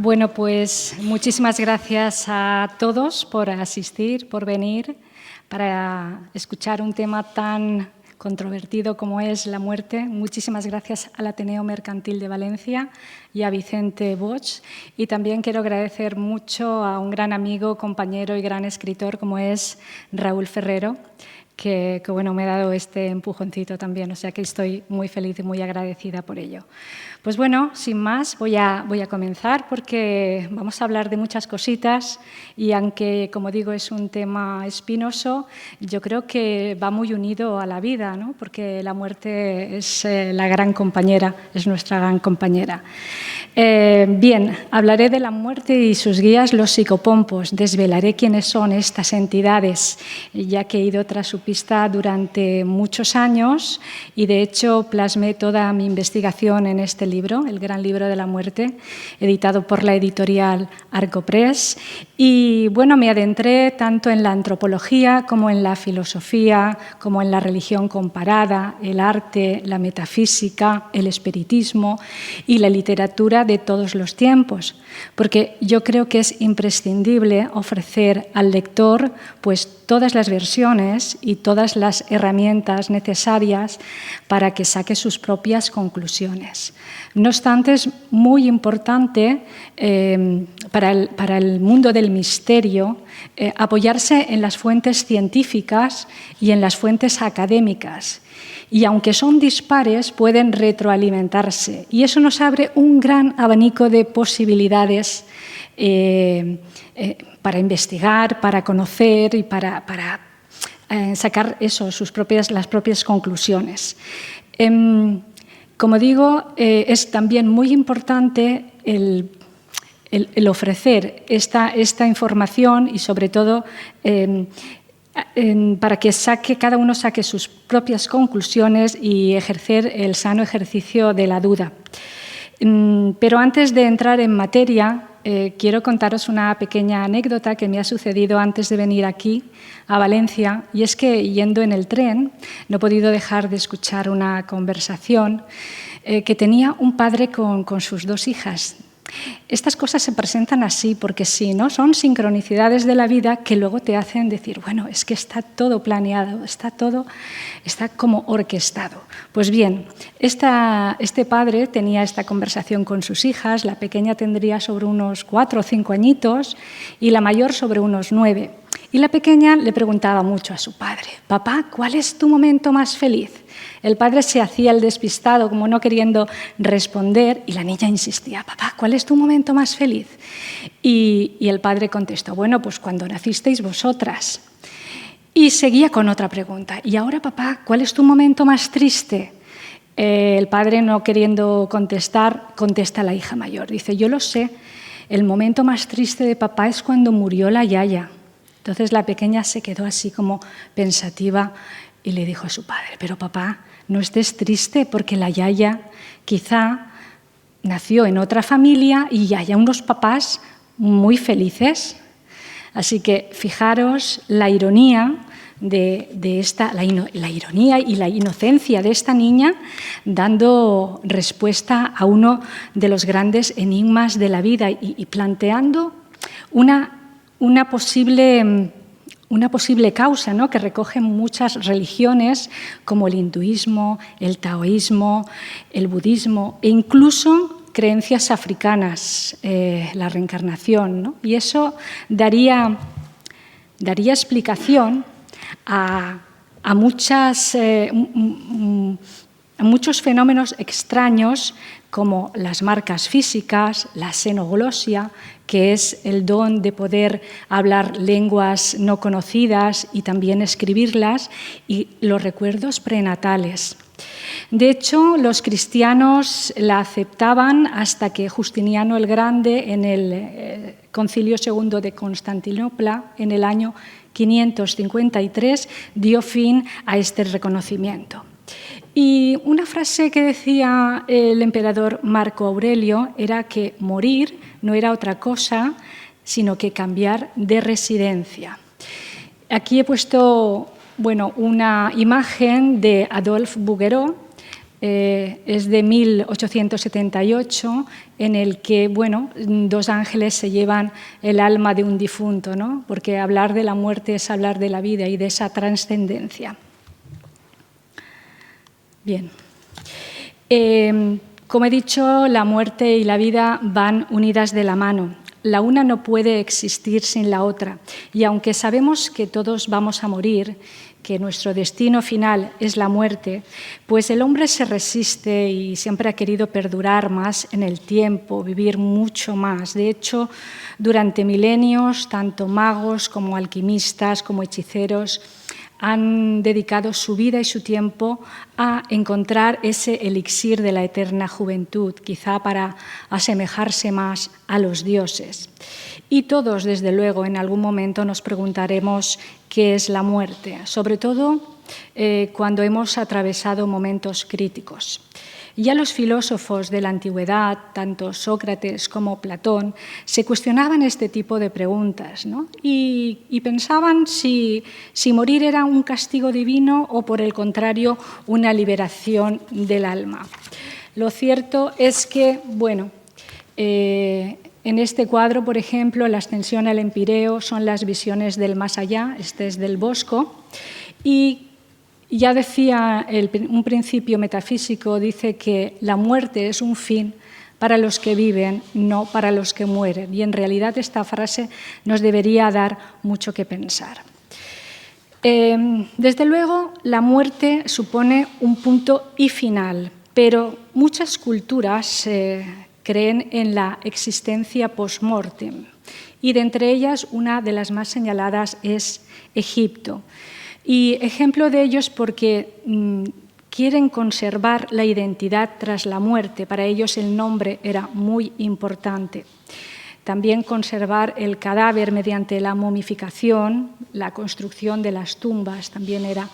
Bueno, pues muchísimas gracias a todos por asistir, por venir, para escuchar un tema tan controvertido como es la muerte. Muchísimas gracias al Ateneo Mercantil de Valencia y a Vicente Bosch. Y también quiero agradecer mucho a un gran amigo, compañero y gran escritor como es Raúl Ferrero, que bueno, me ha dado este empujoncito también, o sea que estoy muy feliz y muy agradecida por ello. Pues bueno, sin más, voy a comenzar porque vamos a hablar de muchas cositas y aunque, como digo, es un tema espinoso, yo creo que va muy unido a la vida, ¿no? Porque la muerte es la gran compañera, es nuestra gran compañera. Bien, hablaré de la muerte y sus guías, los psicopompos. Desvelaré quiénes son estas entidades, ya que he ido tras su pista durante muchos años y, de hecho, plasmé toda mi investigación en este libro, El gran libro de la muerte, editado por la editorial Arco Press. Y, bueno, me adentré tanto en la antropología como en la filosofía, como en la religión comparada, el arte, la metafísica, el espiritismo y la literatura de todos los tiempos, porque yo creo que es imprescindible ofrecer al lector pues todas las versiones y todas las herramientas necesarias para que saque sus propias conclusiones. No obstante, es muy importante para el mundo del misterio apoyarse en las fuentes científicas y en las fuentes académicas. Y aunque son dispares, pueden retroalimentarse. Y eso nos abre un gran abanico de posibilidades para investigar, para conocer y para sacar las propias conclusiones. Como digo, es también muy importante el ofrecer esta información y, sobre todo, para que cada uno saque sus propias conclusiones y ejercer el sano ejercicio de la duda. Pero antes de entrar en materia, quiero contaros una pequeña anécdota que me ha sucedido antes de venir aquí, a Valencia, y es que, yendo en el tren, no he podido dejar de escuchar una conversación que tenía un padre con sus dos hijas. Estas cosas se presentan así porque sí, ¿no? Son sincronicidades de la vida que luego te hacen decir, bueno, es que está todo planeado, está como orquestado. Pues bien, este padre tenía esta conversación con sus hijas, la pequeña tendría sobre unos 4 o 5 añitos y la mayor sobre unos 9. Y la pequeña le preguntaba mucho a su padre, papá, ¿cuál es tu momento más feliz? El padre se hacía el despistado, como no queriendo responder, y la niña insistía, papá, ¿cuál es tu momento más feliz? Y el padre contestó, bueno, pues cuando nacisteis vosotras. Y seguía con otra pregunta, y ahora, papá, ¿cuál es tu momento más triste? El padre, no queriendo contestar, contesta a la hija mayor. Dice, yo lo sé, el momento más triste de papá es cuando murió la yaya. Entonces la pequeña se quedó así como pensativa y le dijo a su padre, pero papá, no estés triste porque la yaya quizá nació en otra familia y haya unos papás muy felices. Así que fijaros la ironía la ironía y la inocencia de esta niña dando respuesta a uno de los grandes enigmas de la vida y planteando una posible causa, ¿no? Que recogen muchas religiones como el hinduismo, el taoísmo, el budismo e incluso creencias africanas, la reencarnación, ¿no? Y eso daría explicación a muchos fenómenos extraños como las marcas físicas, la xenoglosia, que es el don de poder hablar lenguas no conocidas y también escribirlas, y los recuerdos prenatales. De hecho, los cristianos la aceptaban hasta que Justiniano el Grande, en el Concilio II de Constantinopla, en el año 553, dio fin a este reconocimiento. Y una frase que decía el emperador Marco Aurelio era que morir no era otra cosa sino que cambiar de residencia. Aquí he puesto una imagen de Adolphe Bouguereau, Es de 1878, en el que, bueno, dos ángeles se llevan el alma de un difunto, ¿no? Porque hablar de la muerte es hablar de la vida y de esa trascendencia. Bien. Como he dicho, la muerte y la vida van unidas de la mano. La una no puede existir sin la otra. Y aunque sabemos que todos vamos a morir, que nuestro destino final es la muerte, pues el hombre se resiste y siempre ha querido perdurar más en el tiempo, vivir mucho más. De hecho, durante milenios, tanto magos como alquimistas, como hechiceros, han dedicado su vida y su tiempo a encontrar ese elixir de la eterna juventud, quizá para asemejarse más a los dioses. Y todos, desde luego, en algún momento nos preguntaremos qué es la muerte, sobre todo cuando hemos atravesado momentos críticos. Ya los filósofos de la antigüedad, tanto Sócrates como Platón, se cuestionaban este tipo de preguntas, ¿no? y pensaban si morir era un castigo divino o, por el contrario, una liberación del alma. Lo cierto es que, bueno, en este cuadro, por ejemplo, la ascensión al Empireo son las visiones del más allá, este es del Bosco, y ya decía un principio metafísico, dice que la muerte es un fin para los que viven, no para los que mueren. Y en realidad esta frase nos debería dar mucho que pensar. Desde luego, la muerte supone un punto y final, pero muchas culturas creen en la existencia post-mortem. Y de entre ellas, una de las más señaladas es Egipto. Y ejemplo de ello es porque quieren conservar la identidad tras la muerte. Para ellos el nombre era muy importante. También conservar el cadáver mediante la momificación, la construcción de las tumbas también era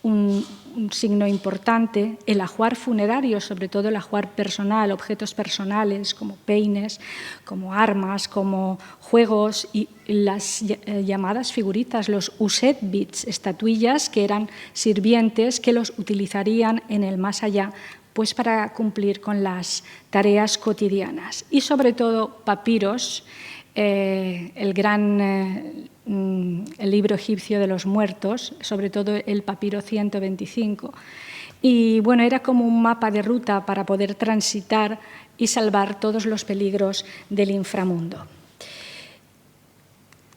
un signo importante. El ajuar funerario, sobre todo el ajuar personal, objetos personales como peines, como armas, como juegos y las llamadas figuritas, los usetbits, estatuillas que eran sirvientes que los utilizarían en el más allá, pues para cumplir con las tareas cotidianas. Y sobre todo papiros, el libro egipcio de los muertos, sobre todo el papiro 125. Y bueno, era como un mapa de ruta para poder transitar y salvar todos los peligros del inframundo.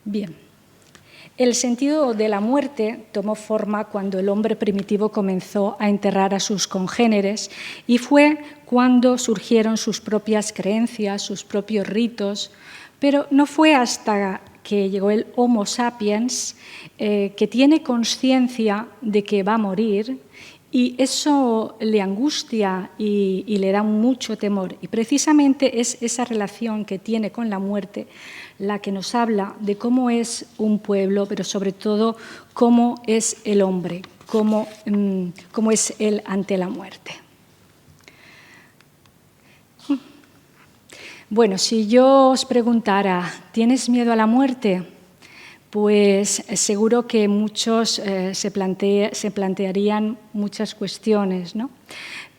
Bien. El sentido de la muerte tomó forma cuando el hombre primitivo comenzó a enterrar a sus congéneres y fue cuando surgieron sus propias creencias, sus propios ritos, pero no fue hasta que llegó el Homo sapiens que tiene conciencia de que va a morir y eso le angustia y le da mucho temor. Y precisamente es esa relación que tiene con la muerte la que nos habla de cómo es un pueblo, pero sobre todo cómo es el hombre, cómo es él ante la muerte. Bueno, si yo os preguntara, ¿tienes miedo a la muerte? Pues seguro que muchos se plantearían muchas cuestiones, ¿no?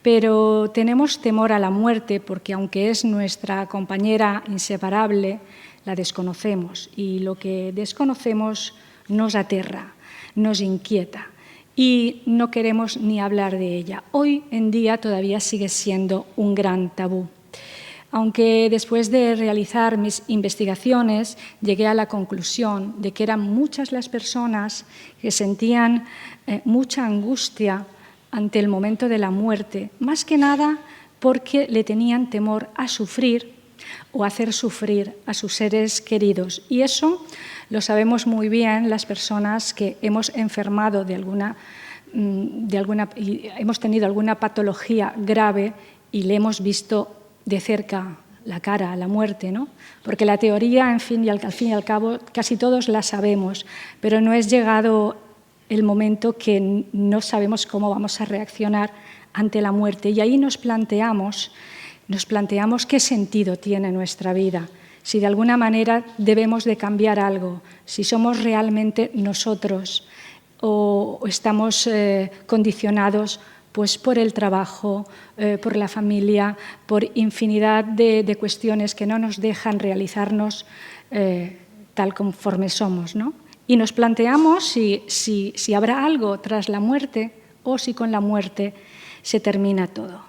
Pero tenemos temor a la muerte porque, aunque es nuestra compañera inseparable, la desconocemos y lo que desconocemos nos aterra, nos inquieta y no queremos ni hablar de ella. Hoy en día todavía sigue siendo un gran tabú. Aunque después de realizar mis investigaciones llegué a la conclusión de que eran muchas las personas que sentían mucha angustia ante el momento de la muerte, más que nada porque le tenían temor a sufrir o hacer sufrir a sus seres queridos. Y eso lo sabemos muy bien las personas que hemos enfermado hemos tenido alguna patología grave y le hemos visto de cerca la cara a la muerte, ¿no? Porque la teoría, al fin y al cabo, casi todos la sabemos, pero no es llegado el momento que no sabemos cómo vamos a reaccionar ante la muerte. Y ahí nos planteamos qué sentido tiene nuestra vida, si de alguna manera debemos de cambiar algo, si somos realmente nosotros o estamos condicionados Pues por el trabajo, por la familia, por infinidad de cuestiones que no nos dejan realizarnos tal conforme somos, ¿no? Y nos planteamos si habrá algo tras la muerte o si con la muerte se termina todo.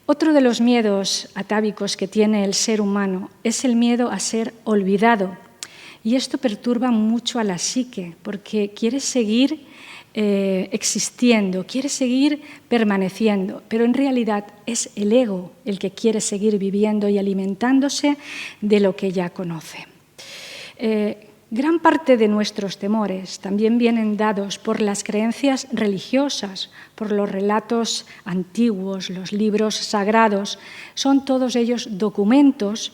Otro de los miedos atávicos que tiene el ser humano es el miedo a ser olvidado. Y esto perturba mucho a la psique, porque quiere seguir existiendo, quiere seguir permaneciendo, pero en realidad es el ego el que quiere seguir viviendo y alimentándose de lo que ya conoce. Gran parte de nuestros temores también vienen dados por las creencias religiosas, por los relatos antiguos, los libros sagrados. Son todos ellos documentos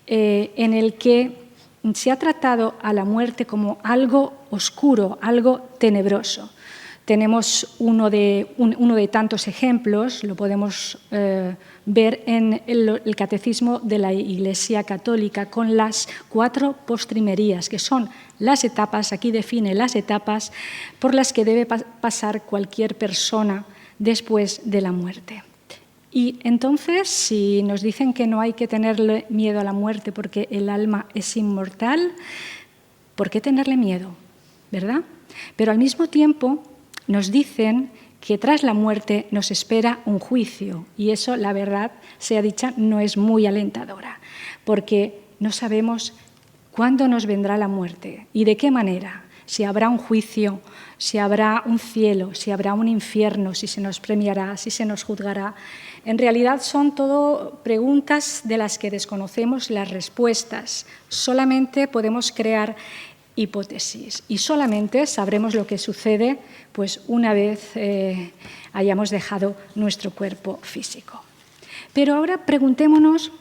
en el que se ha tratado a la muerte como algo oscuro, algo tenebroso. Tenemos uno de tantos ejemplos, lo podemos ver en el Catecismo de la Iglesia Católica, con las 4 postrimerías, que son las etapas, aquí define las etapas por las que debe pasar cualquier persona después de la muerte. Y entonces, si nos dicen que no hay que tenerle miedo a la muerte porque el alma es inmortal, ¿por qué tenerle miedo? ¿Verdad? Pero al mismo tiempo nos dicen que tras la muerte nos espera un juicio, y eso, la verdad, sea dicha, no es muy alentadora, porque no sabemos cuándo nos vendrá la muerte y de qué manera, si habrá un juicio, si habrá un cielo, si habrá un infierno, si se nos premiará, si se nos juzgará. En realidad son todo preguntas de las que desconocemos las respuestas. Solamente podemos crear hipótesis y solamente sabremos lo que sucede pues una vez hayamos dejado nuestro cuerpo físico. Pero ahora preguntémonos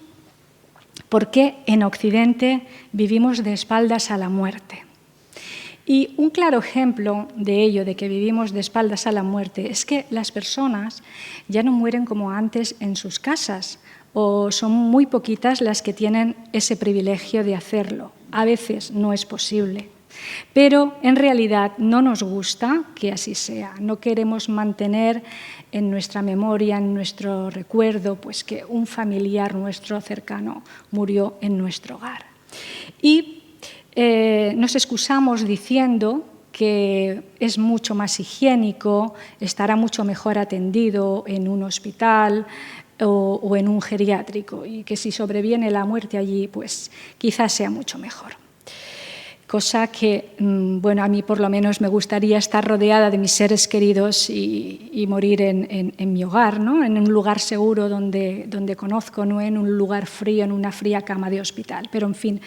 por qué en Occidente vivimos de espaldas a la muerte. Y un claro ejemplo de ello, de que vivimos de espaldas a la muerte, es que las personas ya no mueren como antes en sus casas, o son muy poquitas las que tienen ese privilegio de hacerlo. A veces no es posible, pero en realidad no nos gusta que así sea. No queremos mantener en nuestra memoria, en nuestro recuerdo, pues que un familiar nuestro cercano murió en nuestro hogar. Y nos excusamos diciendo que es mucho más higiénico, estará mucho mejor atendido en un hospital o en un geriátrico, y que si sobreviene la muerte allí, pues quizás sea mucho mejor. Cosa que, bueno, a mí por lo menos me gustaría estar rodeada de mis seres queridos y morir en mi hogar, ¿no? En un lugar seguro donde conozco, no en un lugar frío, en una fría cama de hospital. Pero, en fin,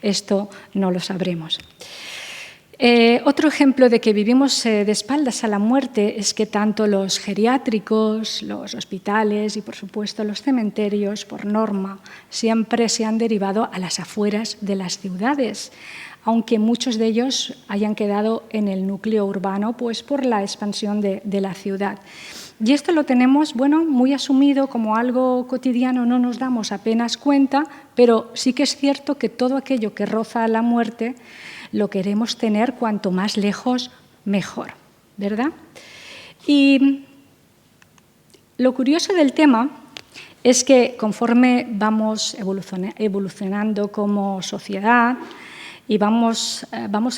esto no lo sabremos. Otro ejemplo de que vivimos de espaldas a la muerte es que tanto los geriátricos, los hospitales y, por supuesto, los cementerios, por norma, siempre se han derivado a las afueras de las ciudades, aunque muchos de ellos hayan quedado en el núcleo urbano, pues por la expansión de la ciudad. Y esto lo tenemos, bueno, muy asumido como algo cotidiano, no nos damos apenas cuenta, pero sí que es cierto que todo aquello que roza a la muerte lo queremos tener cuanto más lejos, mejor, ¿verdad? Y lo curioso del tema es que conforme vamos evolucionando como sociedad, y vamos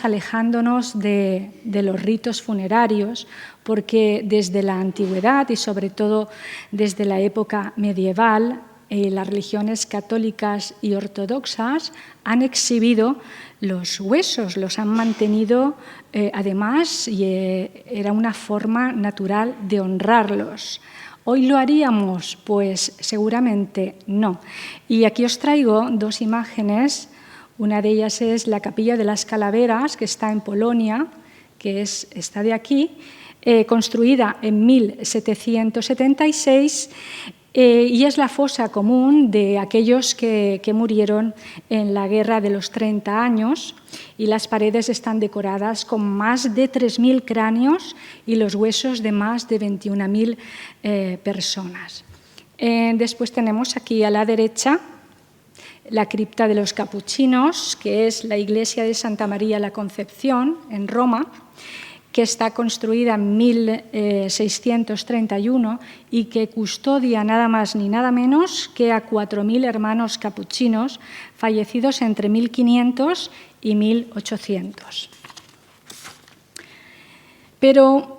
alejándonos de los ritos funerarios, porque desde la antigüedad y sobre todo desde la época medieval, las religiones católicas y ortodoxas han exhibido los huesos, los han mantenido además, y era una forma natural de honrarlos. ¿Hoy lo haríamos? Pues seguramente no. Y aquí os traigo 2 imágenes. Una de ellas es la Capilla de las Calaveras, que está en Polonia, que está de aquí, construida en 1776, y es la fosa común de aquellos que murieron en la Guerra de los 30 años, y las paredes están decoradas con más de 3.000 cráneos y los huesos de más de 21.000 personas. Después tenemos aquí a la derecha la cripta de los capuchinos, que es la iglesia de Santa María la Concepción, en Roma, que está construida en 1631 y que custodia nada más ni nada menos que a 4.000 hermanos capuchinos fallecidos entre 1500 y 1800. Pero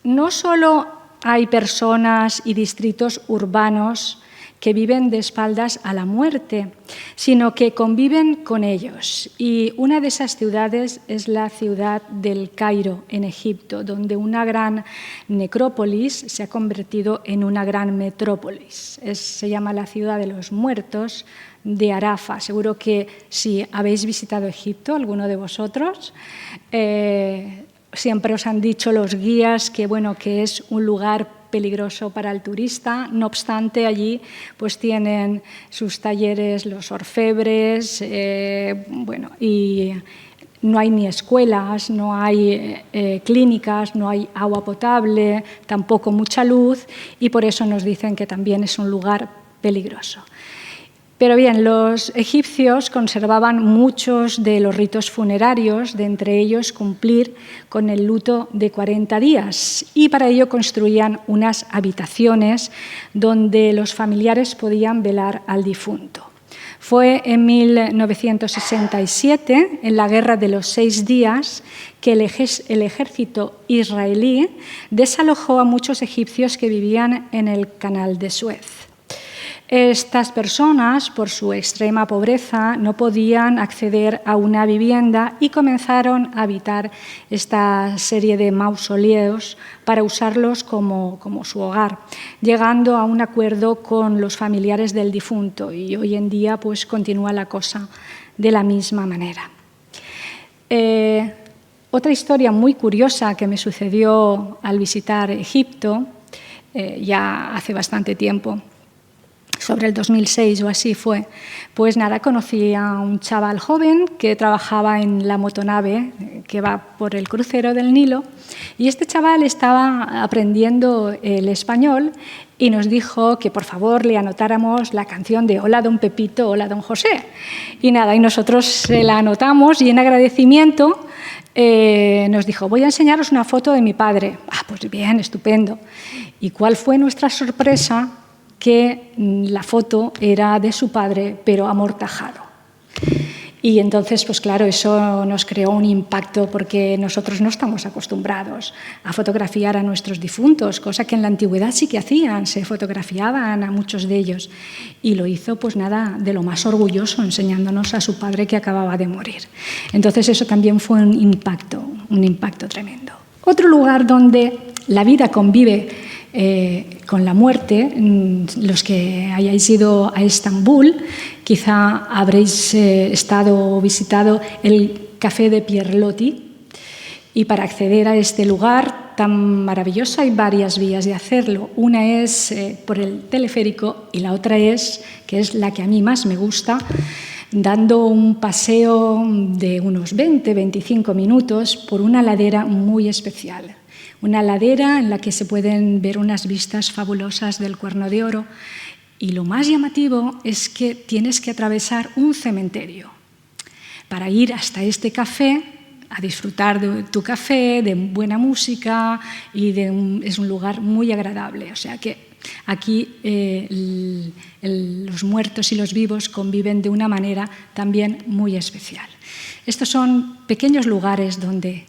no solo hay personas y distritos urbanos que viven de espaldas a la muerte, sino que conviven con ellos. Y una de esas ciudades es la ciudad del Cairo, en Egipto, donde una gran necrópolis se ha convertido en una gran metrópolis. Se llama la ciudad de los muertos de Arafa. Seguro que si habéis visitado Egipto, alguno de vosotros, siempre os han dicho los guías que, bueno, que es un lugar peligroso para el turista. No obstante, allí pues tienen sus talleres los orfebres, y no hay ni escuelas, no hay clínicas, no hay agua potable, tampoco mucha luz, y por eso nos dicen que también es un lugar peligroso. Pero bien, los egipcios conservaban muchos de los ritos funerarios, de entre ellos cumplir con el luto de 40 días, y para ello construían unas habitaciones donde los familiares podían velar al difunto. Fue en 1967, en la Guerra de los 6 días, que el ejército israelí desalojó a muchos egipcios que vivían en el Canal de Suez. Estas personas, por su extrema pobreza, no podían acceder a una vivienda y comenzaron a habitar esta serie de mausoleos para usarlos como su hogar, llegando a un acuerdo con los familiares del difunto, y hoy en día pues, continúa la cosa de la misma manera. Otra historia muy curiosa que me sucedió al visitar Egipto, ya hace bastante tiempo, sobre el 2006 o así fue, pues nada, conocí a un chaval joven que trabajaba en la motonave que va por el crucero del Nilo, y este chaval estaba aprendiendo el español y nos dijo que por favor le anotáramos la canción de Hola don Pepito, hola don José. Y nada, y nosotros se la anotamos y en agradecimiento nos dijo, voy a enseñaros una foto de mi padre. Ah, pues bien, estupendo. ¿Y cuál fue nuestra sorpresa? Que la foto era de su padre, pero amortajado. Y entonces, pues claro, eso nos creó un impacto porque nosotros no estamos acostumbrados a fotografiar a nuestros difuntos, cosa que en la antigüedad sí que hacían, se fotografiaban a muchos de ellos. Y lo hizo, pues nada, de lo más orgulloso, enseñándonos a su padre que acababa de morir. Entonces eso también fue un impacto tremendo. Otro lugar donde la vida convive con la muerte, los que hayáis ido a Estambul, quizá habréis estado o visitado el Café de Pierlotti, y para acceder a este lugar tan maravilloso hay varias vías de hacerlo. Una es por el teleférico y la otra es, que es la que a mí más me gusta, dando un paseo de unos 20-25 minutos por una ladera muy especial. Una ladera en la que se pueden ver unas vistas fabulosas del Cuerno de Oro, y lo más llamativo es que tienes que atravesar un cementerio para ir hasta este café, a disfrutar de tu café, de buena música, y es un lugar muy agradable. O sea que aquí los muertos y los vivos conviven de una manera también muy especial. Estos son pequeños lugares donde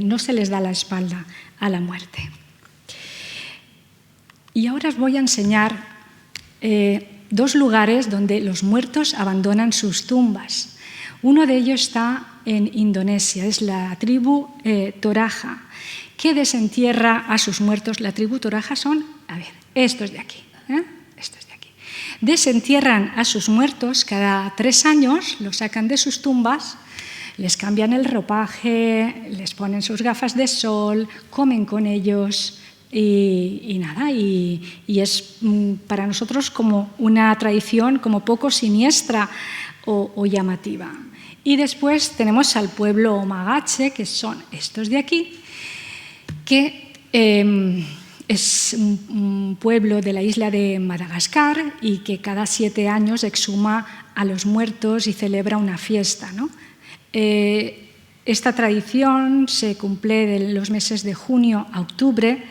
no se les da la espalda a la muerte. Y ahora os voy a enseñar 2 lugares donde los muertos abandonan sus tumbas. Uno de ellos está en Indonesia, es la tribu Toraja, que desentierra a sus muertos. La tribu Toraja son, estos de aquí, estos de aquí. Desentierran a sus muertos cada 3 años, los sacan de sus tumbas, les cambian el ropaje, les ponen sus gafas de sol, comen con ellos y es para nosotros como una tradición como poco siniestra o llamativa. Y después tenemos al pueblo Magache, que son estos de aquí, que es un pueblo de la isla de Madagascar y que cada 7 años exhuma a los muertos y celebra una fiesta, ¿no? Esta tradición se cumple de los meses de junio a octubre.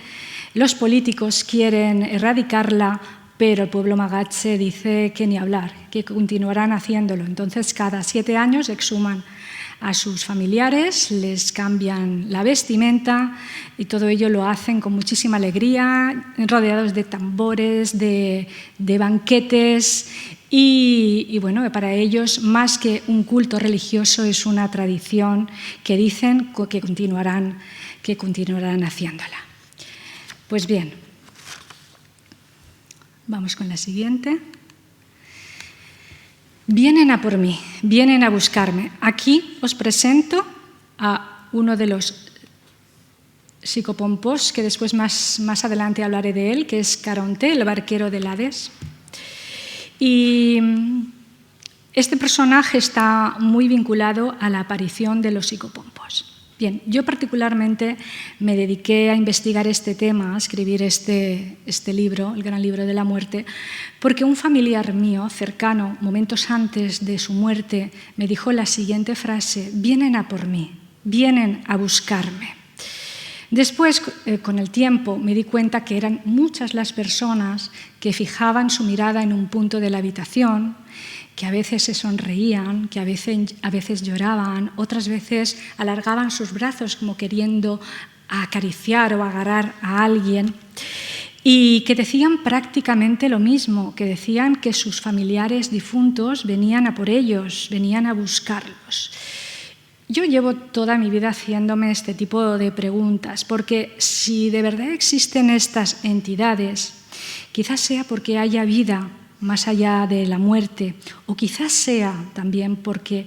Los políticos quieren erradicarla, pero el pueblo magatse dice que ni hablar, que continuarán haciéndolo. Entonces, cada 7 años exhuman a sus familiares, les cambian la vestimenta y todo ello lo hacen con muchísima alegría, rodeados de tambores, de banquetes y bueno, para ellos más que un culto religioso es una tradición que dicen que continuarán haciéndola. Pues bien, vamos con la siguiente. Vienen a por mí, vienen a buscarme. Aquí os presento a uno de los psicopompos, que después más adelante hablaré de él, que es Caronte, el barquero del Hades. Y este personaje está muy vinculado a la aparición de los psicopompos. Bien, yo particularmente me dediqué a investigar este tema, a escribir este libro, el gran libro de la muerte, porque un familiar mío cercano, momentos antes de su muerte, me dijo la siguiente frase: vienen a por mí, vienen a buscarme. Después, con el tiempo, me di cuenta que eran muchas las personas que fijaban su mirada en un punto de la habitación, que a veces se sonreían, que a veces lloraban, otras veces alargaban sus brazos como queriendo acariciar o agarrar a alguien, y que decían prácticamente lo mismo, que decían que sus familiares difuntos venían a por ellos, venían a buscarlos. Yo llevo toda mi vida haciéndome este tipo de preguntas, porque si de verdad existen estas entidades, quizás sea porque haya vida más allá de la muerte, o quizás sea también porque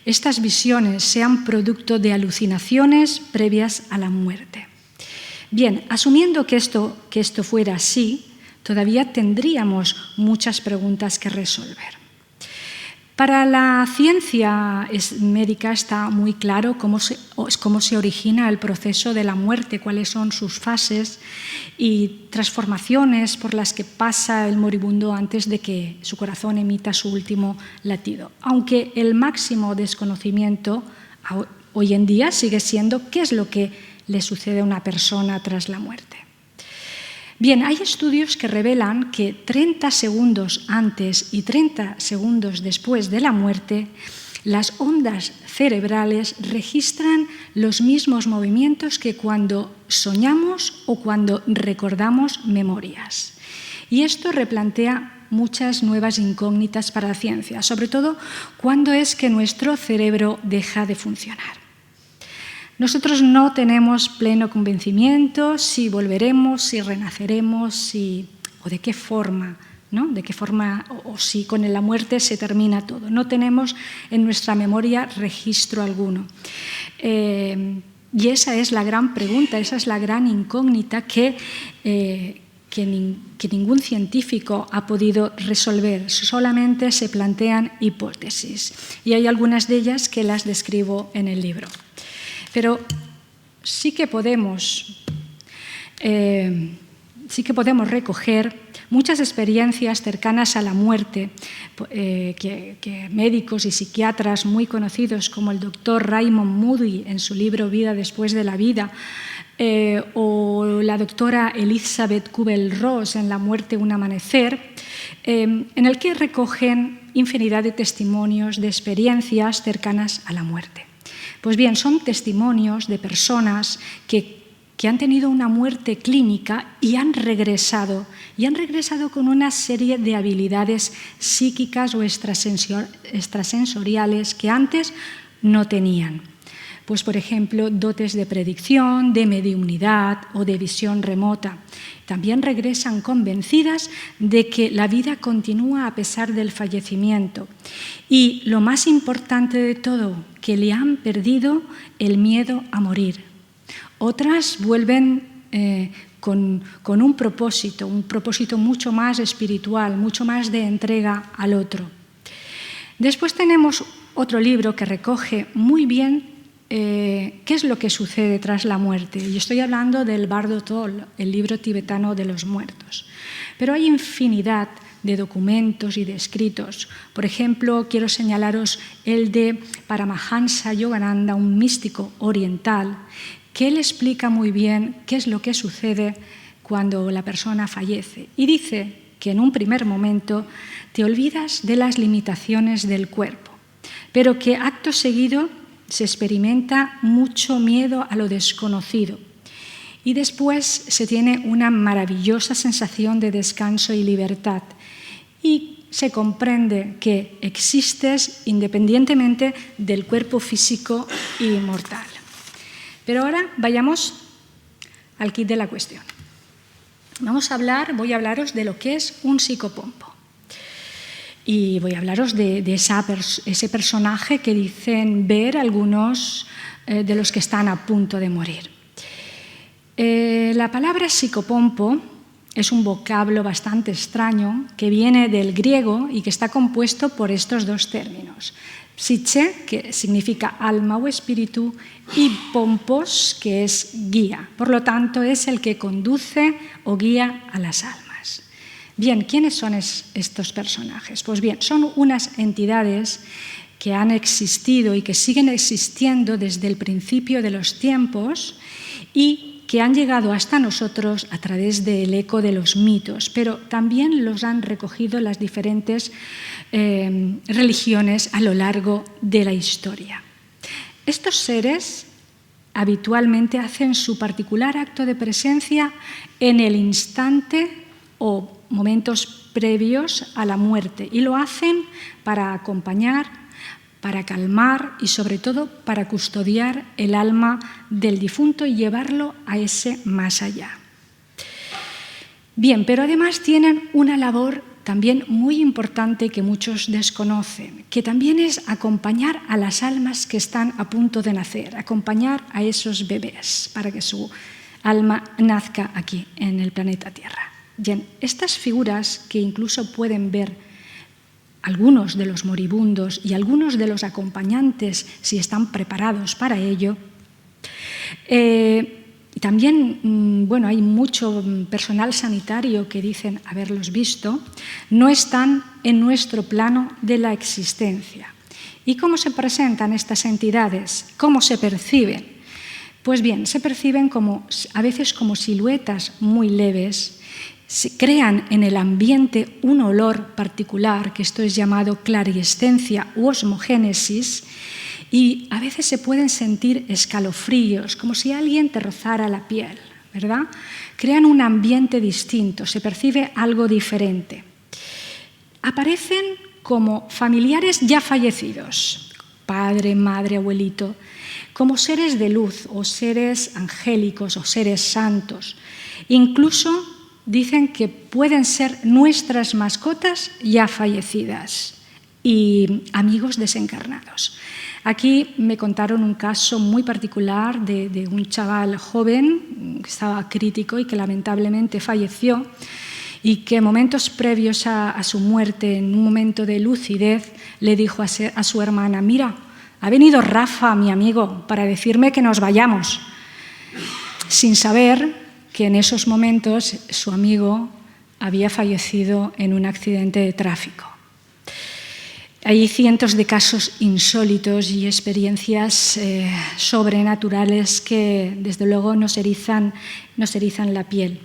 estas visiones sean producto de alucinaciones previas a la muerte. Bien, asumiendo que esto fuera así, todavía tendríamos muchas preguntas que resolver. Para la ciencia médica está muy claro cómo se origina el proceso de la muerte, cuáles son sus fases y transformaciones por las que pasa el moribundo antes de que su corazón emita su último latido. Aunque el máximo desconocimiento hoy en día sigue siendo qué es lo que le sucede a una persona tras la muerte. Bien, hay estudios que revelan que 30 segundos antes y 30 segundos después de la muerte, las ondas cerebrales registran los mismos movimientos que cuando soñamos o cuando recordamos memorias. Y esto replantea muchas nuevas incógnitas para la ciencia, sobre todo cuándo es que nuestro cerebro deja de funcionar. Nosotros no tenemos pleno convencimiento si volveremos, si renaceremos, o de qué forma, ¿no? De qué forma, o si con la muerte se termina todo. No tenemos en nuestra memoria registro alguno. Y esa es la gran pregunta, esa es la gran incógnita que ningún científico ha podido resolver. Solamente se plantean hipótesis. Y hay algunas de ellas que las describo en el libro. Pero sí que podemos recoger muchas experiencias cercanas a la muerte que médicos y psiquiatras muy conocidos como el doctor Raymond Moody en su libro Vida después de la vida o la doctora Elizabeth Kubler-Ross en La muerte, un amanecer, en el que recogen infinidad de testimonios de experiencias cercanas a la muerte. Pues bien, son testimonios de personas que han tenido una muerte clínica y han regresado con una serie de habilidades psíquicas o extrasensoriales que antes no tenían. Pues, por ejemplo, dotes de predicción, de mediumnidad o de visión remota. También regresan convencidas de que la vida continúa a pesar del fallecimiento. Y lo más importante de todo, que le han perdido el miedo a morir. Otras vuelven con un propósito mucho más espiritual, mucho más de entrega al otro. Después tenemos otro libro que recoge muy bien qué es lo que sucede tras la muerte. Y estoy hablando del Bardo Tol, el libro tibetano de los muertos. Pero hay infinidad de documentos y de escritos. Por ejemplo, quiero señalaros el de Paramahansa Yogananda, un místico oriental, que él explica muy bien qué es lo que sucede cuando la persona fallece. Y dice que en un primer momento te olvidas de las limitaciones del cuerpo, pero que acto seguido se experimenta mucho miedo a lo desconocido. Y después se tiene una maravillosa sensación de descanso y libertad. Y se comprende que existes independientemente del cuerpo físico y mortal. Pero ahora vayamos al quid de la cuestión. Voy a hablaros de lo que es un psicopompo. Y voy a hablaros de ese personaje que dicen ver algunos de los que están a punto de morir. La palabra psicopompo es un vocablo bastante extraño que viene del griego y que está compuesto por estos dos términos. Psiche, que significa alma o espíritu, y pompos, que es guía. Por lo tanto, es el que conduce o guía a las almas. Bien, ¿quiénes son estos personajes? Pues bien, son unas entidades que han existido y que siguen existiendo desde el principio de los tiempos y que han llegado hasta nosotros a través del eco de los mitos, pero también los han recogido las diferentes religiones a lo largo de la historia. Estos seres habitualmente hacen su particular acto de presencia en el instante o momentos previos a la muerte y lo hacen para acompañar, para calmar y sobre todo para custodiar el alma del difunto y llevarlo a ese más allá. Bien, pero además tienen una labor también muy importante que muchos desconocen, que también es acompañar a las almas que están a punto de nacer, acompañar a esos bebés para que su alma nazca aquí, en el planeta Tierra. Bien, estas figuras que incluso pueden ver algunos de los moribundos y algunos de los acompañantes, si están preparados para ello. También, hay mucho personal sanitario que dicen haberlos visto, no están en nuestro plano de la existencia. ¿Y cómo se presentan estas entidades? ¿Cómo se perciben? Pues bien, se perciben a veces como siluetas muy leves. Se crean en el ambiente un olor particular, que esto es llamado clariescencia u osmogénesis, y a veces se pueden sentir escalofríos, como si alguien te rozara la piel, ¿verdad? Crean un ambiente distinto, se percibe algo diferente. Aparecen como familiares ya fallecidos, padre, madre, abuelito, como seres de luz o seres angélicos o seres santos. Incluso dicen que pueden ser nuestras mascotas ya fallecidas y amigos desencarnados. Aquí me contaron un caso muy particular de un chaval joven que estaba crítico y que lamentablemente falleció y que momentos previos a su muerte, en un momento de lucidez, le dijo a su hermana: mira, ha venido Rafa, mi amigo, para decirme que nos vayamos, sin saber que en esos momentos su amigo había fallecido en un accidente de tráfico. Hay cientos de casos insólitos y experiencias sobrenaturales que, desde luego, nos erizan la piel.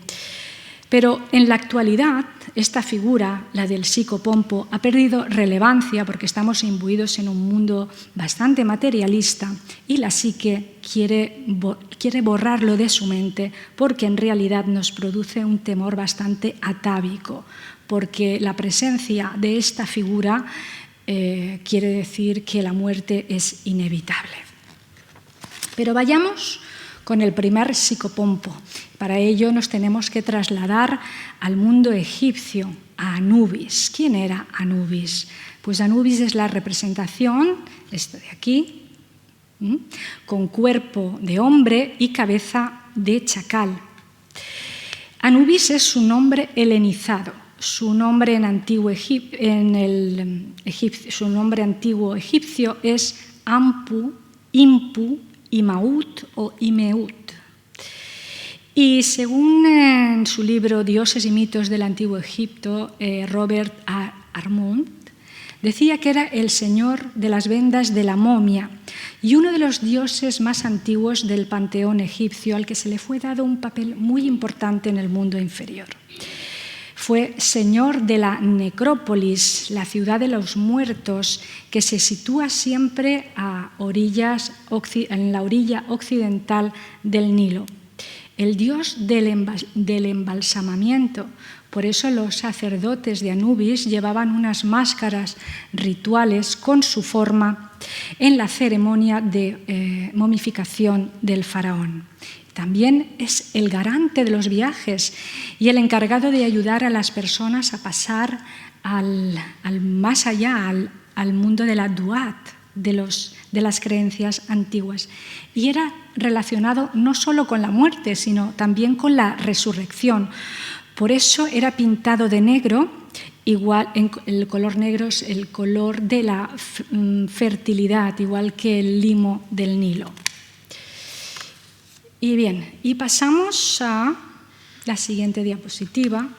Pero en la actualidad, esta figura, la del psicopompo, ha perdido relevancia porque estamos imbuidos en un mundo bastante materialista y la psique quiere borrarlo de su mente porque en realidad nos produce un temor bastante atávico, porque la presencia de esta figura quiere decir que la muerte es inevitable. Pero vayamos con el primer psicopompo. Para ello nos tenemos que trasladar al mundo egipcio, a Anubis. ¿Quién era Anubis? Pues Anubis es la representación, esto de aquí, con cuerpo de hombre y cabeza de chacal. Anubis es su nombre helenizado. Su nombre su nombre antiguo egipcio es Ampu, Impu, Imaut o Imeut. Y según en su libro Dioses y mitos del Antiguo Egipto, Robert Armund decía que era el señor de las vendas de la momia y uno de los dioses más antiguos del panteón egipcio, al que se le fue dado un papel muy importante en el mundo inferior. Fue señor de la necrópolis, la ciudad de los muertos, que se sitúa siempre en la orilla occidental del Nilo. El dios del embalsamamiento. Por eso los sacerdotes de Anubis llevaban unas máscaras rituales con su forma en la ceremonia de momificación del faraón. También es el garante de los viajes y el encargado de ayudar a las personas a pasar al más allá, al mundo de la Duat, de las creencias antiguas. Y era relacionado no solo con la muerte, sino también con la resurrección. Por eso era pintado de negro, igual el color negro es el color de la fertilidad, igual que el limo del Nilo. Y bien, y pasamos a la siguiente diapositiva.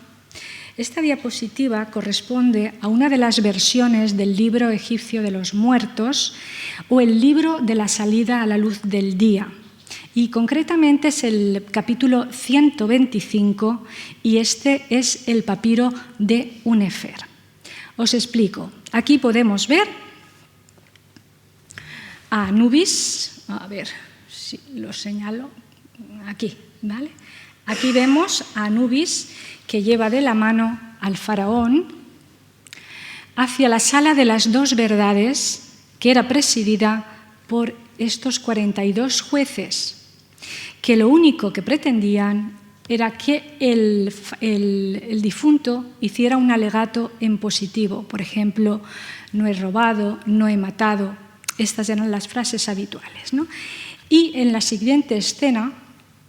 Esta diapositiva corresponde a una de las versiones del libro egipcio de los muertos o el libro de la salida a la luz del día. Y concretamente es el capítulo 125 y este es el papiro de Unefer. Os explico. Aquí podemos ver a Anubis. A ver si lo señalo. Aquí, ¿vale? Aquí vemos a Anubis que lleva de la mano al faraón hacia la sala de las dos verdades, que era presidida por estos 42 jueces, que lo único que pretendían era que el difunto hiciera un alegato en positivo. Por ejemplo, no he robado, no he matado. Estas eran las frases habituales, ¿no? Y en la siguiente escena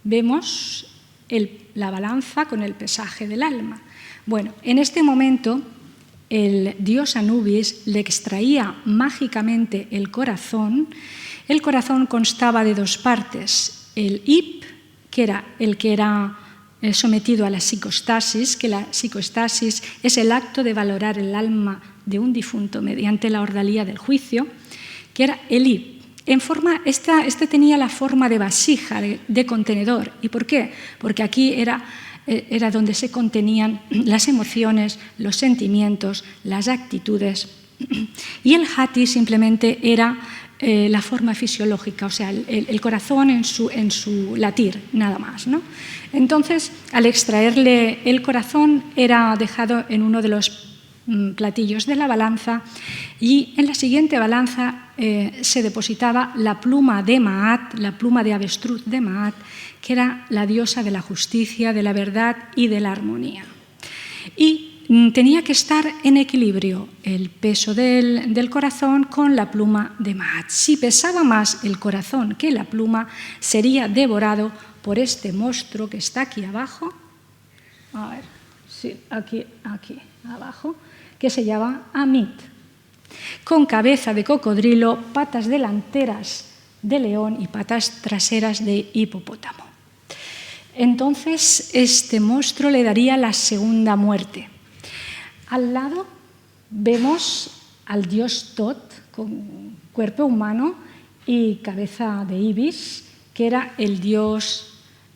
vemos la balanza con el pesaje del alma. Bueno, en este momento el dios Anubis le extraía mágicamente el corazón. El corazón constaba de dos partes, el Ib, que era el que era sometido a la psicostasis, que la psicostasis es el acto de valorar el alma de un difunto mediante la ordalía del juicio, que era el Ib. Este tenía la forma de vasija, de contenedor. ¿Y por qué? Porque aquí era donde se contenían las emociones, los sentimientos, las actitudes. Y el Hati simplemente era la forma fisiológica, o sea, el corazón en su latir, nada más, ¿no? Entonces, al extraerle el corazón, era dejado en uno de los platillos de la balanza y en la siguiente balanza se depositaba la pluma de Maat, la pluma de avestruz de Maat, que era la diosa de la justicia, de la verdad y de la armonía. Y tenía que estar en equilibrio el peso del corazón con la pluma de Maat. Si pesaba más el corazón que la pluma, sería devorado por este monstruo que está aquí abajo. A ver, sí, aquí abajo, que se llama Amit, con cabeza de cocodrilo, patas delanteras de león y patas traseras de hipopótamo. Entonces, este monstruo le daría la segunda muerte. Al lado vemos al dios Tot, con cuerpo humano y cabeza de ibis, que era el dios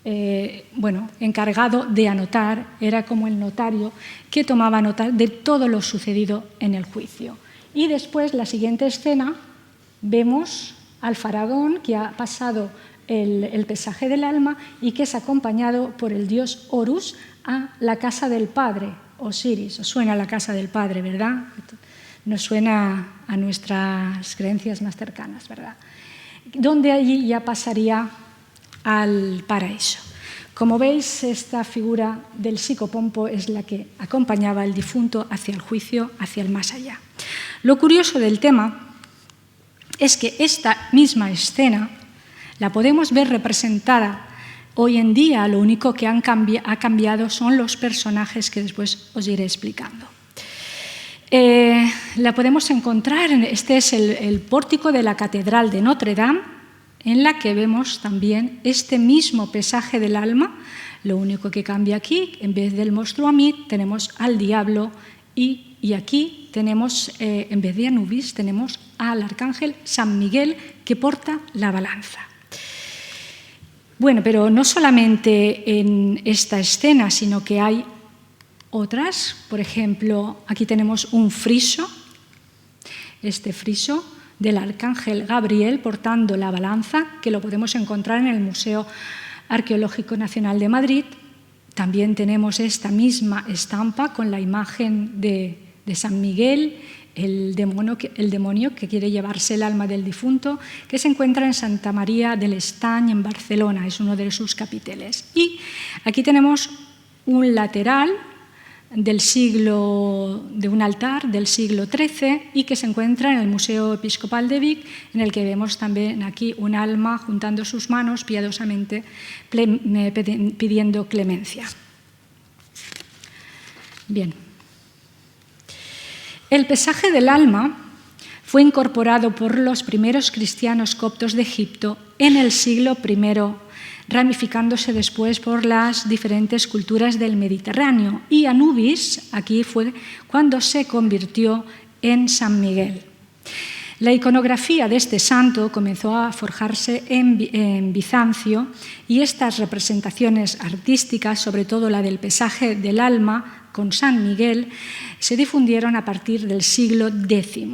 encargado de anotar, era como el notario que tomaba nota de todo lo sucedido en el juicio. Y después, la siguiente escena, vemos al faraón que ha pasado el pesaje del alma y que es acompañado por el dios Horus a la casa del padre, Osiris. Os suena la casa del padre, ¿verdad? Nos suena a nuestras creencias más cercanas, ¿verdad? Donde allí ya pasaría al paraíso. Como veis, esta figura del psicopompo es la que acompañaba al difunto hacia el juicio, hacia el más allá. Lo curioso del tema es que esta misma escena la podemos ver representada hoy en día. Lo único que ha cambiado son los personajes que después os iré explicando. La podemos encontrar, este es el pórtico de la Catedral de Notre Dame, en la que vemos también este mismo pesaje del alma. Lo único que cambia aquí, en vez del monstruo Amit, tenemos al diablo y aquí tenemos, en vez de Anubis, tenemos al arcángel San Miguel que porta la balanza. Bueno, pero no solamente en esta escena, sino que hay otras. Por ejemplo, aquí tenemos un friso, este friso del arcángel Gabriel portando la balanza, que lo podemos encontrar en el Museo Arqueológico Nacional de Madrid. También tenemos esta misma estampa con la imagen de San Miguel, el demonio que quiere llevarse el alma del difunto, que se encuentra en Santa María del Estany, en Barcelona, es uno de sus capiteles. Y aquí tenemos un lateral de un altar del siglo XIII y que se encuentra en el Museo Episcopal de Vic, en el que vemos también aquí un alma juntando sus manos piadosamente pidiendo clemencia. Bien. El pesaje del alma fue incorporado por los primeros cristianos coptos de Egipto en el siglo I, ramificándose después por las diferentes culturas del Mediterráneo. Y Anubis, aquí fue cuando se convirtió en San Miguel. La iconografía de este santo comenzó a forjarse en Bizancio y estas representaciones artísticas, sobre todo la del pesaje del alma con San Miguel, se difundieron a partir del siglo X.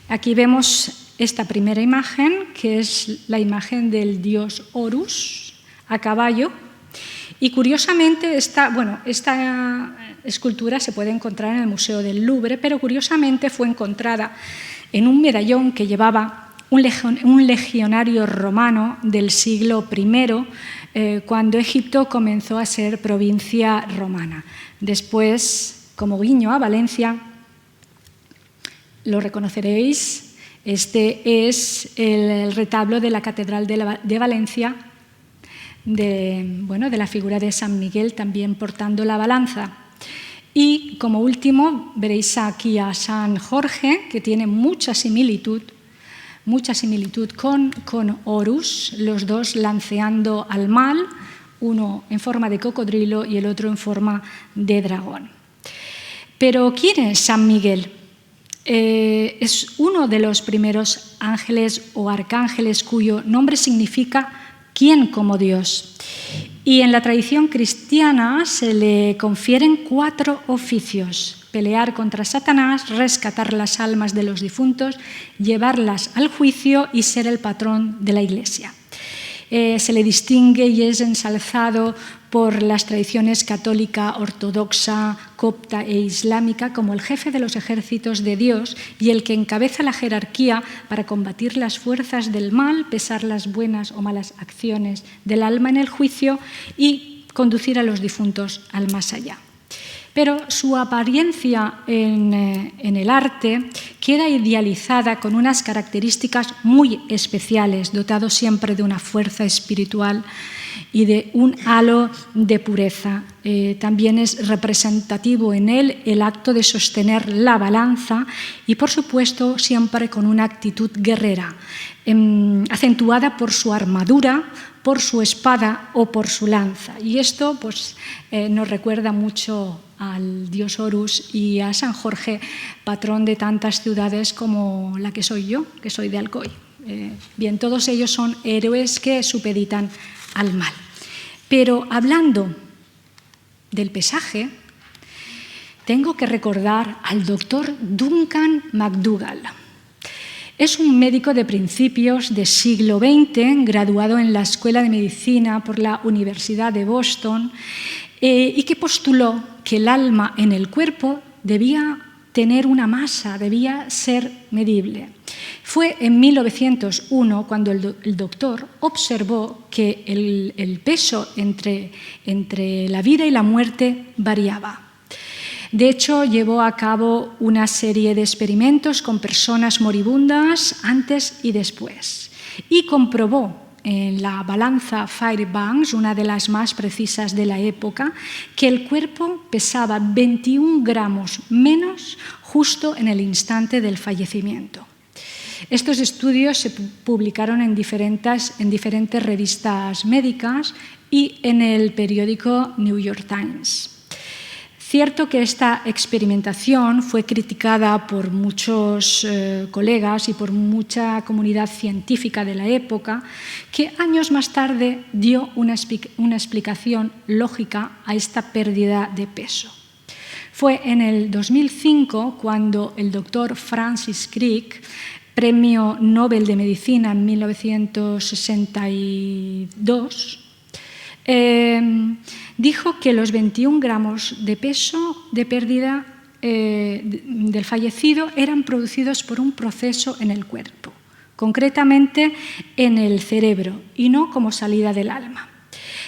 Aquí vemos esta primera imagen, que es la imagen del dios Horus a caballo. Y curiosamente, esta escultura se puede encontrar en el Museo del Louvre, pero curiosamente fue encontrada en un medallón que llevaba un legionario romano del siglo I, cuando Egipto comenzó a ser provincia romana. Después, como guiño a Valencia, lo reconoceréis, este es el retablo de la Catedral de Valencia, de la figura de San Miguel también portando la balanza. Y como último veréis aquí a San Jorge, que tiene mucha similitud con Horus, los dos lanceando al mal, uno en forma de cocodrilo y el otro en forma de dragón. Pero ¿quién es San Miguel? Es uno de los primeros ángeles o arcángeles cuyo nombre significa ¿quién como Dios? Y en la tradición cristiana se le confieren 4 oficios: pelear contra Satanás, rescatar las almas de los difuntos, llevarlas al juicio y ser el patrón de la Iglesia. Se le distingue y es ensalzado por las tradiciones católica, ortodoxa, copta e islámica como el jefe de los ejércitos de Dios y el que encabeza la jerarquía para combatir las fuerzas del mal, pesar las buenas o malas acciones del alma en el juicio y conducir a los difuntos al más allá. Pero su apariencia en el arte queda idealizada con unas características muy especiales, dotado siempre de una fuerza espiritual y de un halo de pureza. También es representativo en él el acto de sostener la balanza y, por supuesto, siempre con una actitud guerrera, acentuada por su armadura, por su espada o por su lanza. Y esto nos recuerda mucho al dios Horus y a San Jorge, patrón de tantas ciudades como la que soy yo, que soy de Alcoy. Bien, todos ellos son héroes que supeditan al mal. Pero hablando del pesaje, tengo que recordar al doctor Duncan McDougall. Es un médico de principios del siglo XX, graduado en la Escuela de Medicina por la Universidad de Boston, y que postuló que el alma en el cuerpo debía tener una masa, debía ser medible. Fue en 1901 cuando el doctor observó que el peso entre la vida y la muerte variaba. De hecho, llevó a cabo una serie de experimentos con personas moribundas antes y después y comprobó en la balanza Fairbanks, una de las más precisas de la época, que el cuerpo pesaba 21 gramos menos justo en el instante del fallecimiento. Estos estudios se publicaron en diferentes revistas médicas y en el periódico New York Times. Cierto que esta experimentación fue criticada por muchos colegas y por mucha comunidad científica de la época, que años más tarde dio una explicación lógica a esta pérdida de peso. Fue en el 2005 cuando el doctor Francis Crick, Premio Nobel de Medicina en 1962, dijo que los 21 gramos de peso de pérdida del fallecido eran producidos por un proceso en el cuerpo, concretamente en el cerebro, y no como salida del alma.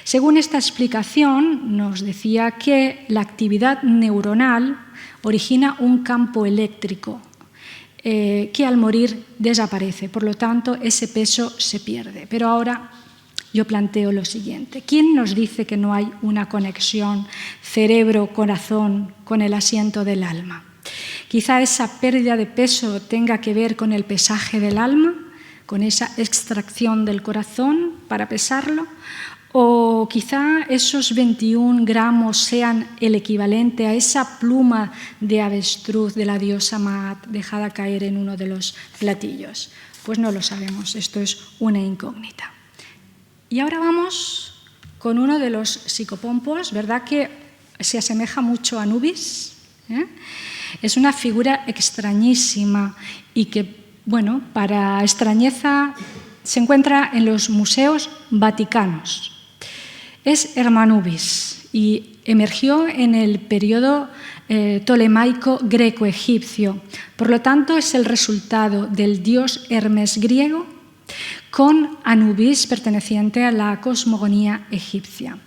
Según esta explicación, nos decía que la actividad neuronal origina un campo eléctrico que al morir desaparece, por lo tanto ese peso se pierde. Pero ahora yo planteo lo siguiente: ¿quién nos dice que no hay una conexión cerebro-corazón con el asiento del alma? Quizá esa pérdida de peso tenga que ver con el pesaje del alma, con esa extracción del corazón para pesarlo, o quizá esos 21 gramos sean el equivalente a esa pluma de avestruz de la diosa Maat dejada caer en uno de los platillos. Pues no lo sabemos, esto es una incógnita. Y ahora vamos con uno de los psicopompos, ¿verdad que se asemeja mucho a Anubis? Es una figura extrañísima y que, bueno, para extrañeza se encuentra en los museos vaticanos. Es Hermanubis y emergió en el periodo tolemaico greco-egipcio. Por lo tanto, es el resultado del dios Hermes griego con Anubis perteneciente a la cosmogonía egipcia.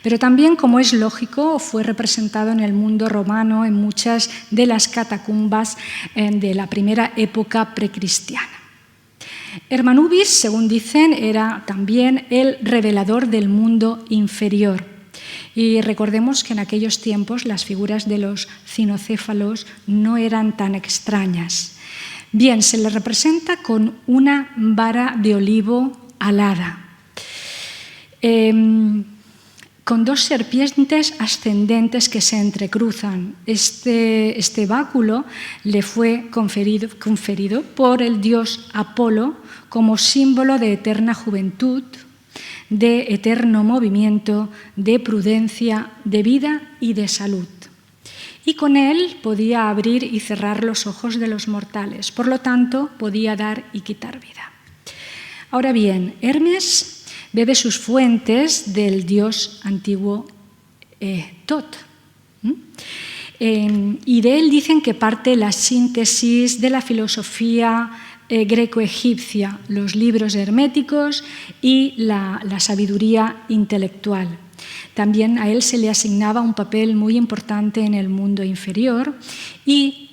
Pero también, como es lógico, fue representado en el mundo romano en muchas de las catacumbas de la primera época precristiana. Hermanubis, según dicen, era también el revelador del mundo inferior. Y recordemos que en aquellos tiempos las figuras de los cinocéfalos no eran tan extrañas. Bien, se le representa con una vara de olivo alada, con dos serpientes ascendentes que se entrecruzan. Este báculo le fue conferido por el dios Apolo como símbolo de eterna juventud, de eterno movimiento, de prudencia, de vida y de salud. Y con él podía abrir y cerrar los ojos de los mortales, por lo tanto podía dar y quitar vida. Ahora bien, Hermes bebe sus fuentes del dios antiguo Tot. Y de él dicen que parte la síntesis de la filosofía greco-egipcia, los libros herméticos y la sabiduría intelectual. También a él se le asignaba un papel muy importante en el mundo inferior y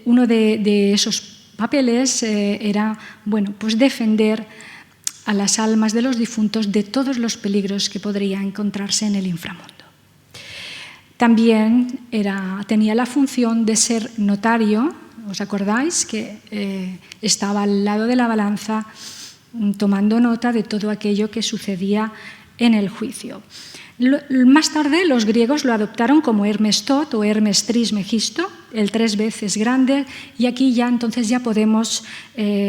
uno de esos papeles era, bueno, pues defender a las almas de los difuntos de todos los peligros que podría encontrarse en el inframundo. También tenía la función de ser notario. ¿Os acordáis que estaba al lado de la balanza tomando nota de todo aquello que sucedía en el juicio? Más tarde los griegos lo adoptaron como Hermes Tot o Hermes Trismegisto, el 3 veces grande, y aquí entonces podemos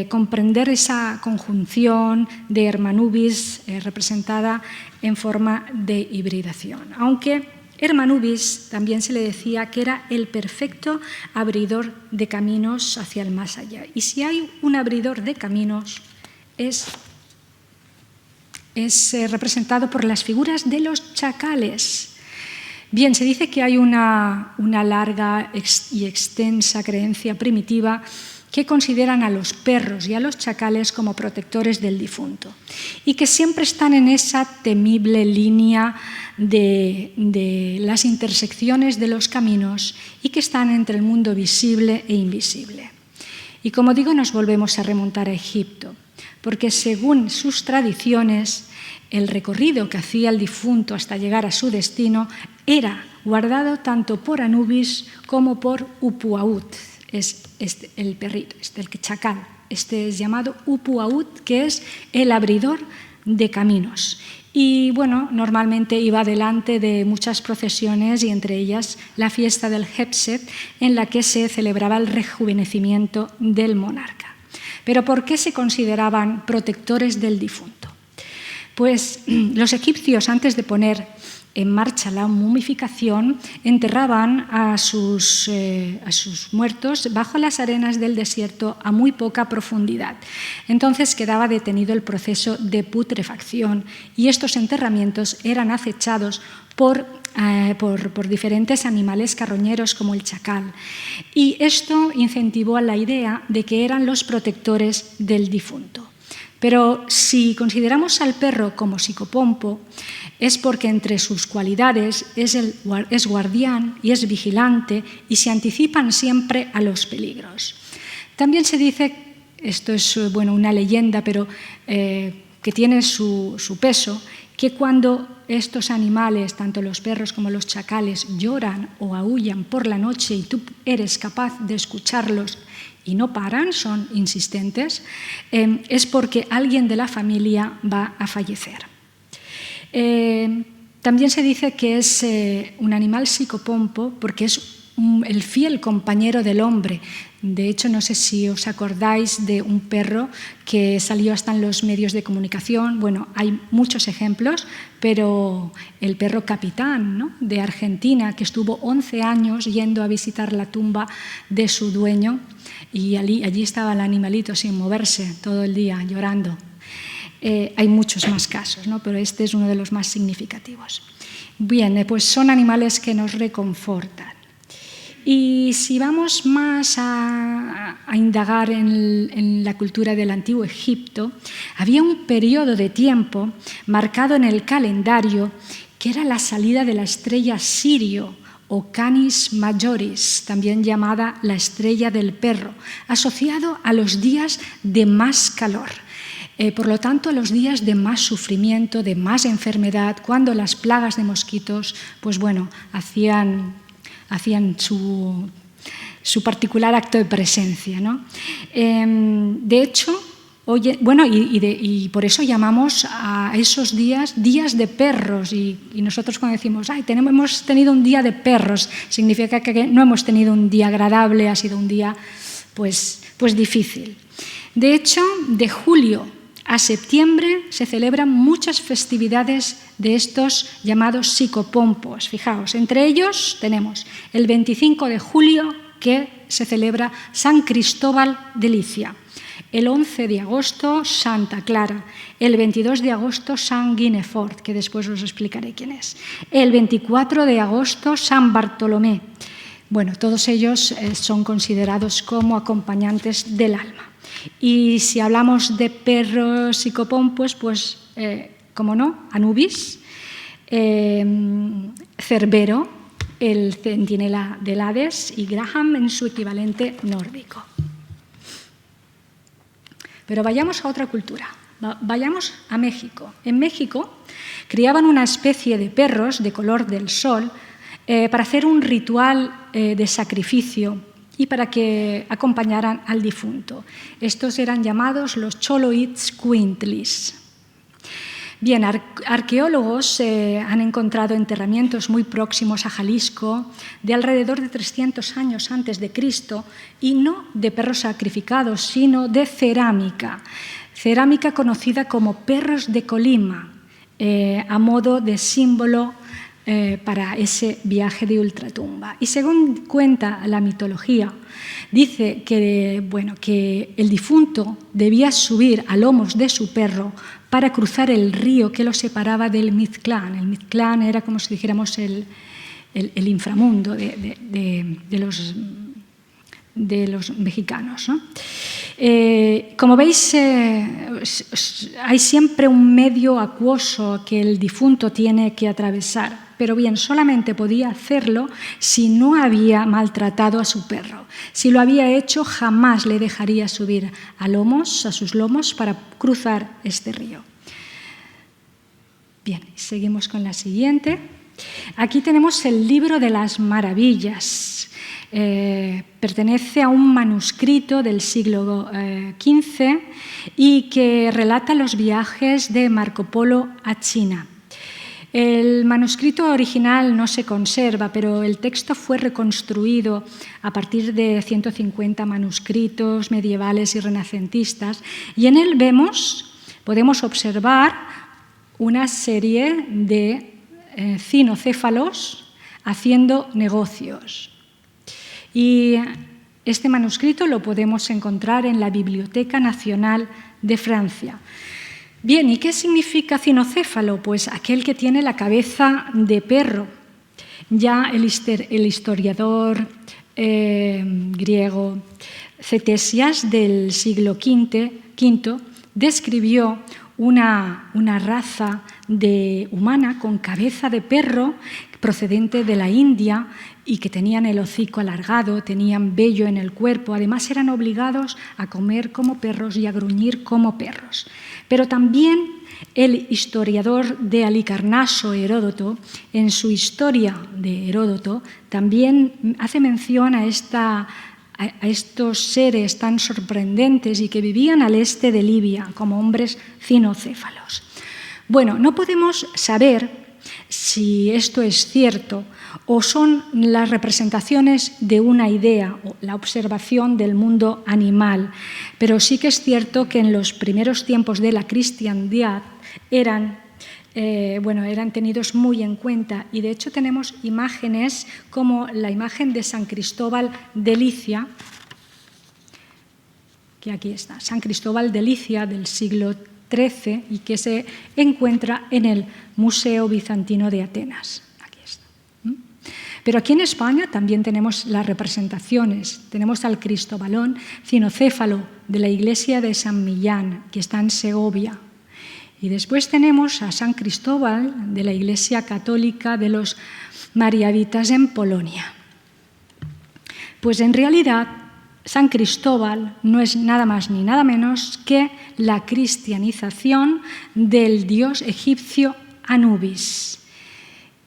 comprender esa conjunción de Hermanubis representada en forma de hibridación. Aunque Hermanubis también se le decía que era el perfecto abridor de caminos hacia el más allá. Y si hay un abridor de caminos, es representado por las figuras de los chacales. Bien, se dice que hay una larga y extensa creencia primitiva que consideran a los perros y a los chacales como protectores del difunto y que siempre están en esa temible línea de las intersecciones de los caminos y que están entre el mundo visible e invisible. Y como digo, nos volvemos a remontar a Egipto, porque según sus tradiciones, el recorrido que hacía el difunto hasta llegar a su destino era guardado tanto por Anubis como por Upuaut, es el perrito, el chacal, Este es llamado Upuaut, que es el abridor de caminos. Y bueno, normalmente iba delante de muchas procesiones y entre ellas la fiesta del Hepset, en la que se celebraba el rejuvenecimiento del monarca. Pero ¿por qué se consideraban protectores del difunto? Pues los egipcios, antes de poner en marcha la momificación, enterraban a sus muertos bajo las arenas del desierto a muy poca profundidad. Entonces quedaba detenido el proceso de putrefacción y estos enterramientos eran acechados por diferentes animales carroñeros como el chacal. Y esto incentivó a la idea de que eran los protectores del difunto. Pero si consideramos al perro como psicopompo, es porque entre sus cualidades es guardián y es vigilante y se anticipan siempre a los peligros. También se dice, esto es una leyenda, pero que tiene su peso, que cuando estos animales, tanto los perros como los chacales, lloran o aúllan por la noche y tú eres capaz de escucharlos y no paran, son insistentes, es porque alguien de la familia va a fallecer. También se dice que es un animal psicopompo porque es el fiel compañero del hombre. De hecho, no sé si os acordáis de un perro que salió hasta en los medios de comunicación. Bueno, hay muchos ejemplos, pero el perro Capitán, ¿no?, de Argentina, que estuvo 11 años yendo a visitar la tumba de su dueño y allí estaba el animalito sin moverse todo el día llorando. Hay muchos más casos, ¿no?, pero este es uno de los más significativos. Bien, pues son animales que nos reconfortan. Y si vamos más a indagar en la cultura del Antiguo Egipto, había un periodo de tiempo marcado en el calendario que era la salida de la estrella Sirio o Canis Majoris, también llamada la estrella del perro, asociado a los días de más calor. Por lo tanto, a los días de más sufrimiento, de más enfermedad, cuando las plagas de mosquitos, pues bueno, hacían su particular acto de presencia, ¿no? De hecho, y por eso llamamos a esos días días de perros. Y nosotros cuando decimos, hemos tenido un día de perros, significa que no hemos tenido un día agradable, ha sido un día pues difícil. De hecho, de julio a septiembre se celebran muchas festividades de estos llamados psicopompos. Fijaos, entre ellos tenemos el 25 de julio, que se celebra San Cristóbal de Licia. El 11 de agosto, Santa Clara. El 22 de agosto, San Guinefort, que después os explicaré quién es. El 24 de agosto, San Bartolomé. Bueno, todos ellos son considerados como acompañantes del alma. Y si hablamos de perros psicopompos, pues, como no, Anubis, Cerbero, el centinela del Hades, y Graham en su equivalente nórdico. Pero vayamos a otra cultura, vayamos a México. En México criaban una especie de perros de color del sol para hacer un ritual de sacrificio y para que acompañaran al difunto. Estos eran llamados los Xoloitzcuintlis. Bien, arqueólogos han encontrado enterramientos muy próximos a Jalisco de alrededor de 300 años antes de Cristo, y no de perros sacrificados, sino de cerámica. Cerámica conocida como perros de Colima, a modo de símbolo para ese viaje de ultratumba. Y según cuenta la mitología, dice que el difunto debía subir a lomos de su perro para cruzar el río que lo separaba del Mictlán. El Mictlán era, como si dijéramos, el inframundo de los mexicanos, ¿no? Como veis, hay siempre un medio acuoso que el difunto tiene que atravesar, pero bien, solamente podía hacerlo si no había maltratado a su perro. Si lo había hecho, jamás le dejaría subir a sus lomos para cruzar este río. Bien, seguimos con la siguiente. Aquí tenemos el libro de las maravillas. pertenece a un manuscrito del siglo XV y que relata los viajes de Marco Polo a China. El manuscrito original no se conserva, pero el texto fue reconstruido a partir de 150 manuscritos medievales y renacentistas, y en él podemos observar una serie de cinocéfalos haciendo negocios. Y este manuscrito lo podemos encontrar en la Biblioteca Nacional de Francia. Bien, ¿y qué significa cinocéfalo? Pues aquel que tiene la cabeza de perro. Ya el historiador griego Ctesias del siglo V describió una raza humana con cabeza de perro procedente de la India y que tenían el hocico alargado, tenían vello en el cuerpo, además eran obligados a comer como perros y a gruñir como perros. Pero también el historiador de Halicarnaso, Heródoto, en su historia de Heródoto, también hace mención a estos seres tan sorprendentes y que vivían al este de Libia como hombres cinocéfalos. Bueno, no podemos saber si esto es cierto o son las representaciones de una idea o la observación del mundo animal, pero sí que es cierto que en los primeros tiempos de la cristiandad eran tenidos muy en cuenta, y de hecho tenemos imágenes como la imagen de San Cristóbal de Licia, que aquí está, San Cristóbal de Licia del siglo XIII y que se encuentra en el Museo Bizantino de Atenas. Aquí está. Pero aquí en España también tenemos las representaciones. Tenemos al Cristobalón cinocéfalo de la iglesia de San Millán, que está en Segovia. Y después tenemos a San Cristóbal de la Iglesia Católica de los Mariavitas en Polonia. Pues en realidad San Cristóbal no es nada más ni nada menos que la cristianización del dios egipcio Anubis.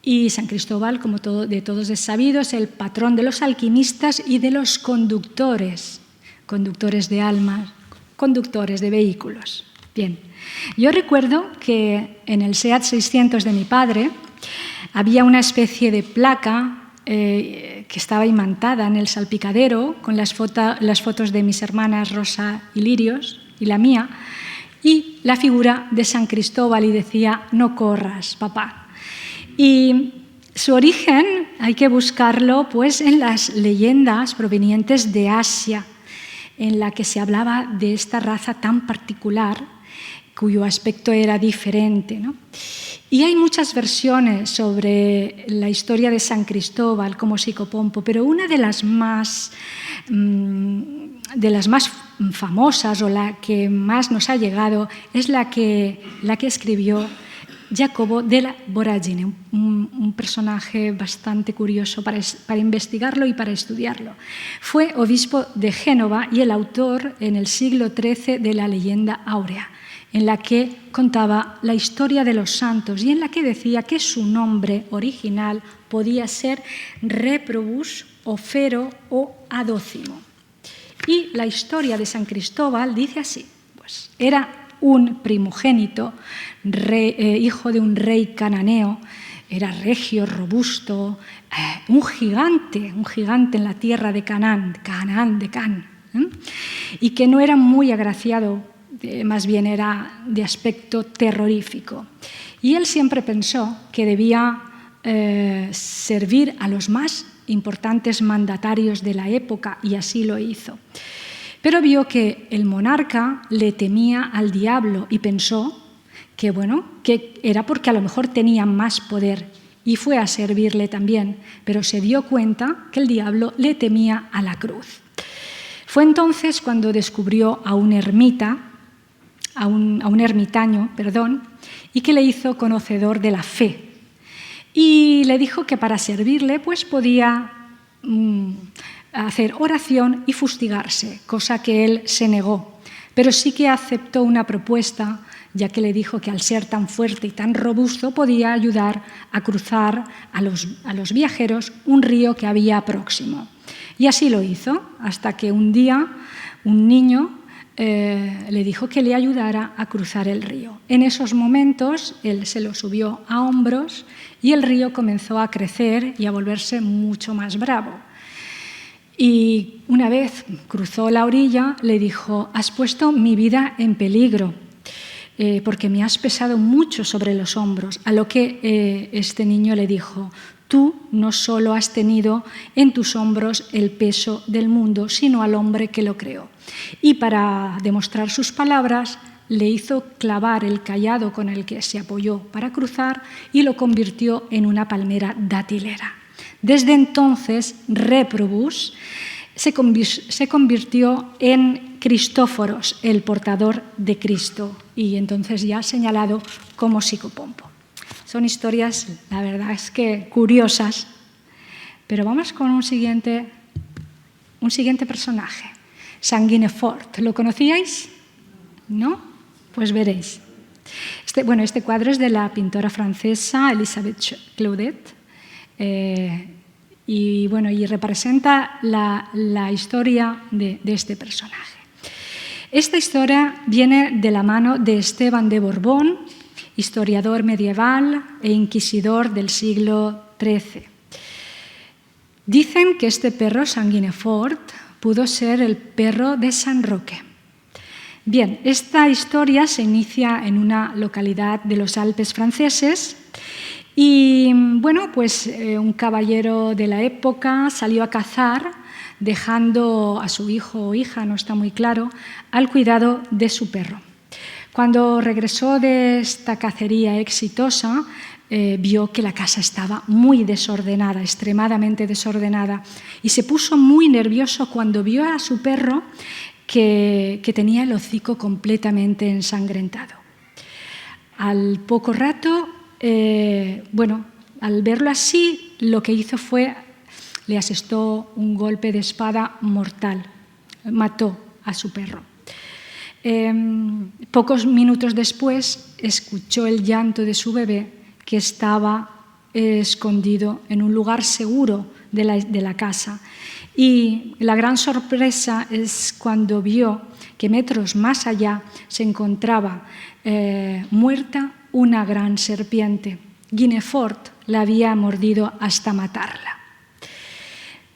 Y San Cristóbal, como de todos es sabido, es el patrón de los alquimistas y de los conductores de almas, conductores de vehículos. Bien, yo recuerdo que en el SEAT 600 de mi padre había una especie de placa que estaba imantada en el salpicadero con las fotos de mis hermanas Rosa y Lirios y la mía, y la figura de San Cristóbal, y decía: no corras, papá. Y su origen hay que buscarlo pues en las leyendas provenientes de Asia, en la que se hablaba de esta raza tan particular cuyo aspecto era diferente, ¿no? Y hay muchas versiones sobre la historia de San Cristóbal como psicopompo, pero una de las más famosas, o la que más nos ha llegado, es la que escribió Jacobo della Voragine, un personaje bastante curioso para investigarlo y para estudiarlo. Fue obispo de Génova y el autor en el siglo XIII de la Leyenda Áurea, en la que contaba la historia de los santos y en la que decía que su nombre original podía ser Reprobus, o Fero o Adócimo. Y la historia de San Cristóbal dice así: pues era un primogénito, hijo de un rey cananeo, era regio, robusto, un gigante en la tierra de Canaán, y que no era muy agraciado, más bien era de aspecto terrorífico. Y él siempre pensó que debía servir a los más importantes mandatarios de la época, y así lo hizo. Pero vio que el monarca le temía al diablo y pensó que era porque a lo mejor tenía más poder, y fue a servirle también, pero se dio cuenta que el diablo le temía a la cruz. Fue entonces cuando descubrió a un ermitaño, y que le hizo conocedor de la fe. Y le dijo que para servirle pues podía hacer oración y fustigarse, cosa que él se negó. Pero sí que aceptó una propuesta, ya que le dijo que al ser tan fuerte y tan robusto podía ayudar a cruzar a los viajeros un río que había próximo. Y así lo hizo, hasta que un día un niño le dijo que le ayudara a cruzar el río. En esos momentos él se lo subió a hombros y el río comenzó a crecer y a volverse mucho más bravo. Y una vez cruzó la orilla, le dijo: «Has puesto mi vida en peligro, porque me has pesado mucho sobre los hombros». A lo que este niño le dijo: «Tú no solo has tenido en tus hombros el peso del mundo, sino al hombre que lo creó». Y para demostrar sus palabras, le hizo clavar el cayado con el que se apoyó para cruzar y lo convirtió en una palmera datilera. Desde entonces, Reprobus se convirtió en Cristóforos, el portador de Cristo, y entonces ya señalado como psicopompo. Son historias, la verdad es que curiosas, pero vamos con un siguiente personaje, Sanguinefort. ¿Lo conocíais? ¿No? Pues veréis. Este cuadro es de la pintora francesa Elisabeth Claudette y representa la historia de este personaje. Esta historia viene de la mano de Esteban de Borbón, historiador medieval e inquisidor del siglo XIII. Dicen que este perro, Sanguinefort, pudo ser el perro de San Roque. Bien, esta historia se inicia en una localidad de los Alpes franceses y, un caballero de la época salió a cazar, dejando a su hijo o hija, no está muy claro, al cuidado de su perro. Cuando regresó de esta cacería exitosa, vio que la casa estaba muy desordenada, extremadamente desordenada, y se puso muy nervioso cuando vio a su perro que tenía el hocico completamente ensangrentado. Al poco rato, al verlo así, lo que hizo fue, le asestó un golpe de espada mortal, mató a su perro. Pocos minutos después, escuchó el llanto de su bebé, que estaba escondido en un lugar seguro de la casa. Y la gran sorpresa es cuando vio que metros más allá se encontraba muerta una gran serpiente. Guinefort la había mordido hasta matarla.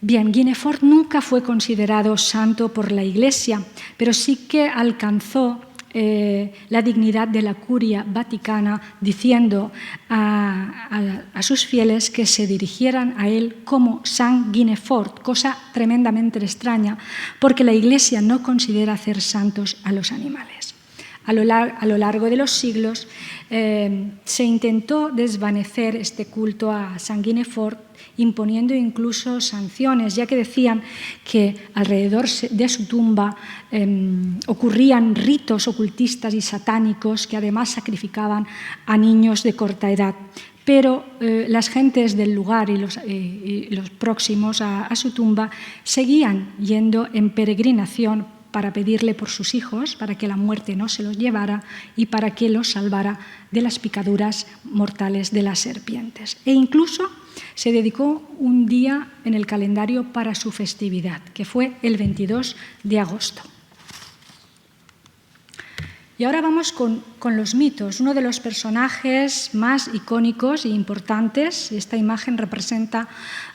Bien, Guinefort nunca fue considerado santo por la Iglesia, pero sí que alcanzó la dignidad de la curia vaticana, diciendo a sus fieles que se dirigieran a él como San Guinefort, cosa tremendamente extraña, porque la Iglesia no considera hacer santos a los animales. A lo largo de los siglos se intentó desvanecer este culto a San Guinefort, imponiendo incluso sanciones, ya que decían que alrededor de su tumba ocurrían ritos ocultistas y satánicos que además sacrificaban a niños de corta edad. Pero las gentes del lugar y los próximos a su tumba seguían yendo en peregrinación para pedirle por sus hijos, para que la muerte no se los llevara y para que los salvara de las picaduras mortales de las serpientes. E incluso se dedicó un día en el calendario para su festividad, que fue el 22 de agosto. Y ahora vamos con los mitos. Uno de los personajes más icónicos e importantes, esta imagen representa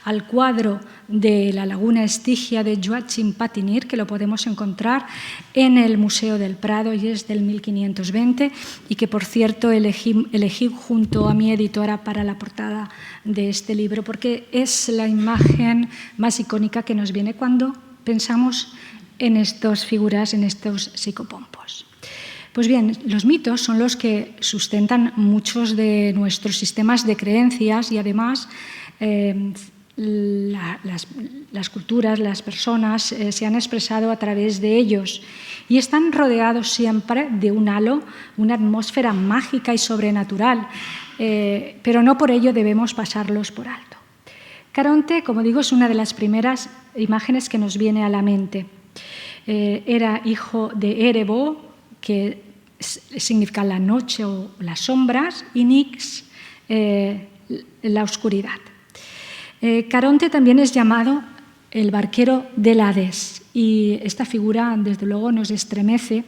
al cuadro de la laguna Estigia de Joachim Patinir, que lo podemos encontrar en el Museo del Prado y es del 1520 y que, por cierto, elegí junto a mi editora para la portada de este libro porque es la imagen más icónica que nos viene cuando pensamos en estas figuras, en estos psicopompos. Pues bien, los mitos son los que sustentan muchos de nuestros sistemas de creencias y además las culturas, las personas se han expresado a través de ellos y están rodeados siempre de un halo, una atmósfera mágica y sobrenatural, pero no por ello debemos pasarlos por alto. Caronte, como digo, es una de las primeras imágenes que nos viene a la mente. Era hijo de Erebo, que significa la noche o las sombras, y Nix, la oscuridad. Caronte también es llamado el barquero del Hades. Y esta figura, desde luego, nos estremece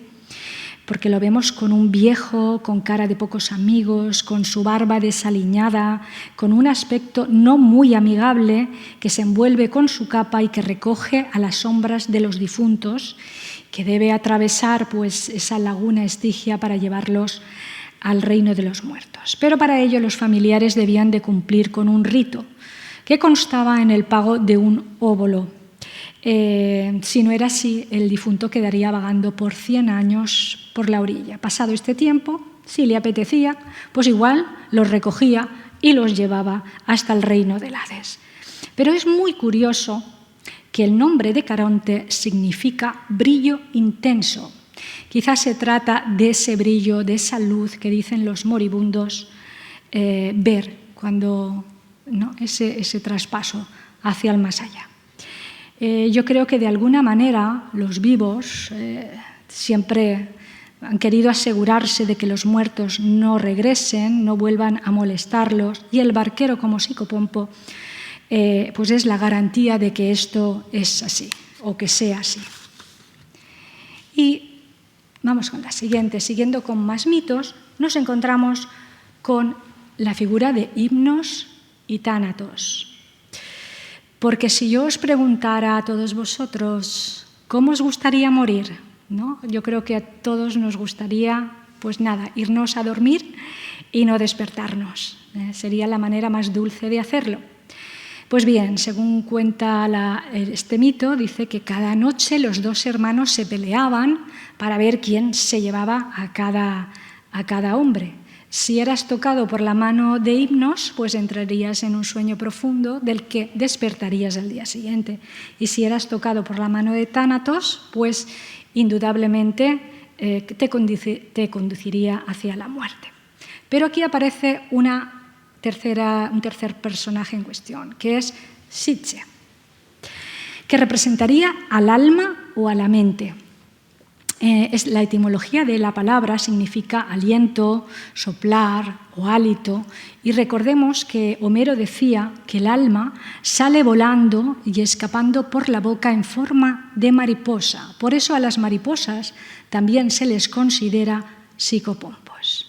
porque lo vemos con un viejo, con cara de pocos amigos, con su barba desaliñada, con un aspecto no muy amigable, que se envuelve con su capa y que recoge a las sombras de los difuntos, que debe atravesar pues, esa laguna Estigia para llevarlos al reino de los muertos. Pero para ello los familiares debían de cumplir con un rito que constaba en el pago de un óbolo. Si no era así, el difunto quedaría vagando por 100 años por la orilla. Pasado este tiempo, si le apetecía, pues igual los recogía y los llevaba hasta el reino del Hades. Pero es muy curioso que el nombre de Caronte significa brillo intenso. Quizás se trata de ese brillo, de esa luz que dicen los moribundos ver cuando, ¿no? ese traspaso hacia el más allá. Yo creo que de alguna manera los vivos siempre han querido asegurarse de que los muertos no regresen, no vuelvan a molestarlos, y el barquero como psicopompo pues es la garantía de que esto es así o que sea así. Y vamos con la siguiente. Siguiendo con más mitos, nos encontramos con la figura de Himnos y Tánatos. Porque si yo os preguntara a todos vosotros cómo os gustaría morir, ¿no? Yo creo que a todos nos gustaría, pues nada, irnos a dormir y no despertarnos. Sería la manera más dulce de hacerlo. Pues bien, según cuenta este mito, dice que cada noche los dos hermanos se peleaban para ver quién se llevaba a cada hombre. Si eras tocado por la mano de Himnos, pues entrarías en un sueño profundo del que despertarías al día siguiente. Y si eras tocado por la mano de Tánatos, pues indudablemente te conduciría hacia la muerte. Pero aquí aparece un tercer personaje en cuestión, que es Psiche, que representaría al alma o a la mente. La etimología de la palabra significa aliento, soplar o hálito, y recordemos que Homero decía que el alma sale volando y escapando por la boca en forma de mariposa. Por eso a las mariposas también se les considera psicopompos.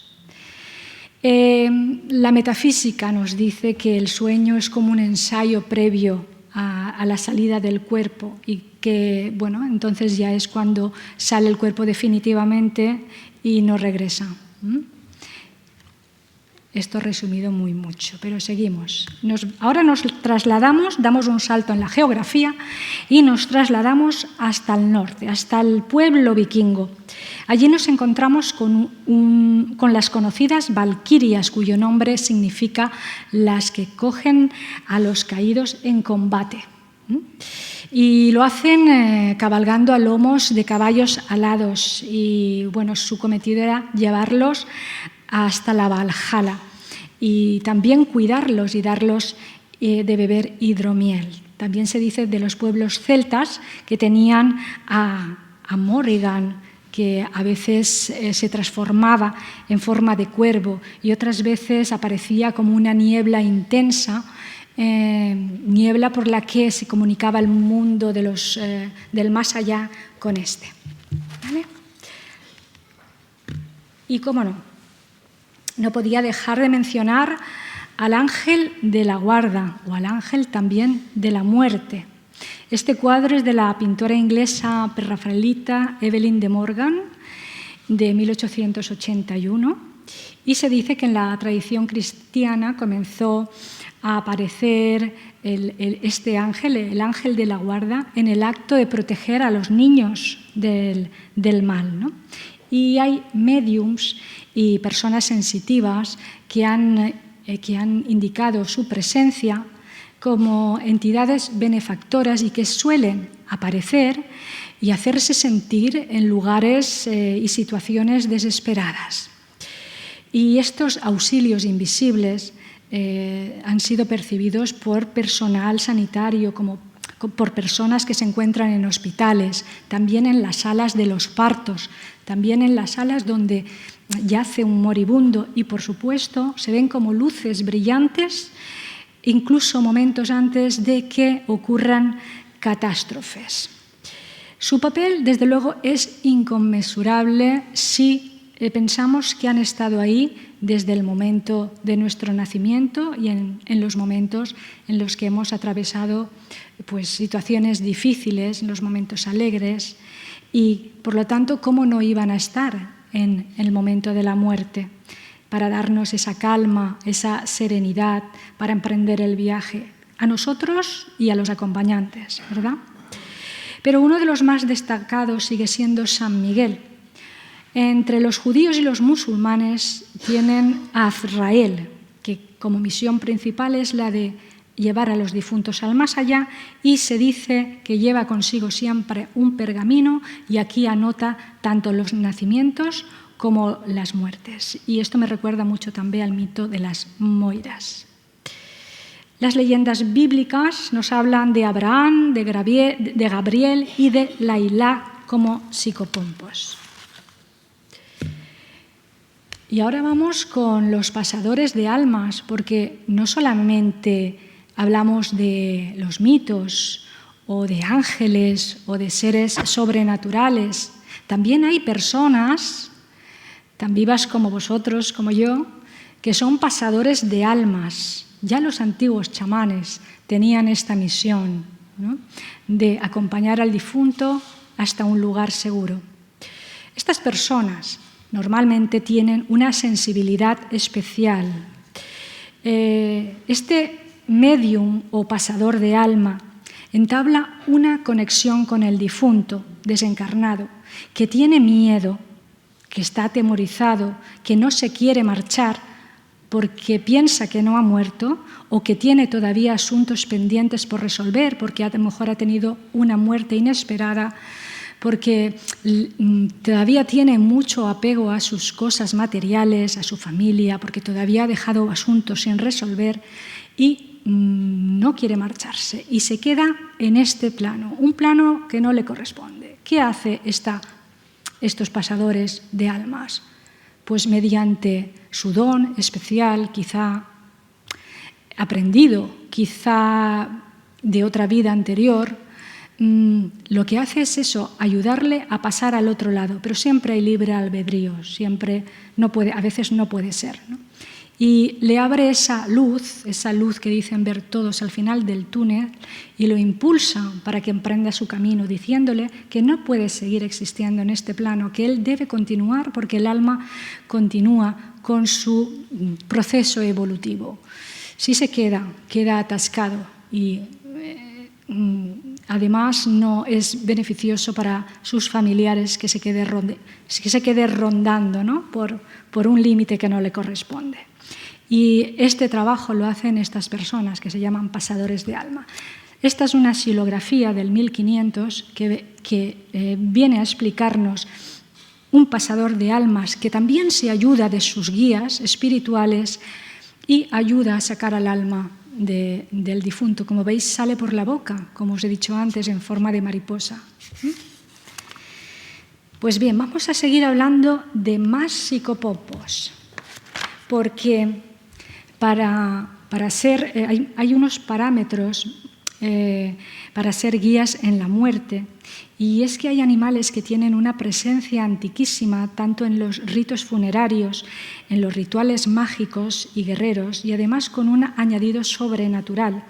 La metafísica nos dice que el sueño es como un ensayo previo a la salida del cuerpo y que, bueno, entonces ya es cuando sale el cuerpo definitivamente y no regresa. Esto resumido muy mucho, pero seguimos. Ahora nos trasladamos, damos un salto en la geografía y nos trasladamos hasta el norte, hasta el pueblo vikingo. Allí nos encontramos con las conocidas valquirias, cuyo nombre significa las que cogen a los caídos en combate. Y lo hacen cabalgando a lomos de caballos alados y, bueno, su cometido era llevarlos hasta la Valhalla y también cuidarlos y darlos de beber hidromiel. También se dice de los pueblos celtas que tenían a Morrigan, que a veces se transformaba en forma de cuervo y otras veces aparecía como una niebla intensa, niebla por la que se comunicaba el mundo del más allá con este. ¿Vale? Y cómo no podía dejar de mencionar al ángel de la guarda o al ángel también de la muerte. Este cuadro es de la pintora inglesa prerrafaelita Evelyn de Morgan, de 1881, y se dice que en la tradición cristiana comenzó a aparecer este ángel, el ángel de la guarda, en el acto de proteger a los niños del mal, ¿no? Y hay médiums y personas sensitivas que han indicado su presencia como entidades benefactoras y que suelen aparecer y hacerse sentir en lugares y situaciones desesperadas. Y estos auxilios invisibles han sido percibidos por personal sanitario, como por personas que se encuentran en hospitales, también en las salas de los partos, también en las salas donde yace un moribundo y, por supuesto, se ven como luces brillantes incluso momentos antes de que ocurran catástrofes. Su papel, desde luego, es inconmensurable si pensamos que han estado ahí desde el momento de nuestro nacimiento y en los momentos en los que hemos atravesado pues, situaciones difíciles, en los momentos alegres, y, por lo tanto, cómo no iban a estar en el momento de la muerte para darnos esa calma, esa serenidad, para emprender el viaje a nosotros y a los acompañantes, ¿verdad? Pero uno de los más destacados sigue siendo San Miguel. Entre los judíos y los musulmanes tienen a Azrael, que como misión principal es la de llevar a los difuntos al más allá, y se dice que lleva consigo siempre un pergamino y aquí anota tanto los nacimientos como las muertes. Y esto me recuerda mucho también al mito de las Moiras. Las leyendas bíblicas nos hablan de Abraham, de Gabriel y de Lailá como psicopompos. Y ahora vamos con los pasadores de almas, porque no solamente hablamos de los mitos o de ángeles o de seres sobrenaturales, también hay personas tan vivas como vosotros, como yo, que son pasadores de almas. Ya los antiguos chamanes tenían esta misión, ¿no?, de acompañar al difunto hasta un lugar seguro. Estas personas normalmente tienen una sensibilidad especial. Este médium o pasador de alma entabla una conexión con el difunto desencarnado, que tiene miedo, que está atemorizado, que no se quiere marchar porque piensa que no ha muerto o que tiene todavía asuntos pendientes por resolver, porque a lo mejor ha tenido una muerte inesperada, porque todavía tiene mucho apego a sus cosas materiales, a su familia, porque todavía ha dejado asuntos sin resolver y no quiere marcharse y se queda en este plano, un plano que no le corresponde. ¿Qué hace estos pasadores de almas? Pues mediante su don especial, quizá aprendido, quizá de otra vida anterior, lo que hace es eso, ayudarle a pasar al otro lado, pero siempre hay libre albedrío, siempre no puede, a veces no puede ser, ¿no? Y le abre esa luz que dicen ver todos al final del túnel, y lo impulsa para que emprenda su camino, diciéndole que no puede seguir existiendo en este plano, que él debe continuar porque el alma continúa con su proceso evolutivo. Si se queda atascado y además no es beneficioso para sus familiares que se quede rondando, ¿no?, por un límite que no le corresponde. Y este trabajo lo hacen estas personas que se llaman pasadores de alma. Esta es una xilografía del 1500 que viene a explicarnos un pasador de almas que también se ayuda de sus guías espirituales y ayuda a sacar al alma del difunto. Como veis, sale por la boca, como os he dicho antes, en forma de mariposa. Pues bien, vamos a seguir hablando de más psicopompos, porque hay unos parámetros para ser guías en la muerte, y es que hay animales que tienen una presencia antiquísima tanto en los ritos funerarios, en los rituales mágicos y guerreros, y además con un añadido sobrenatural.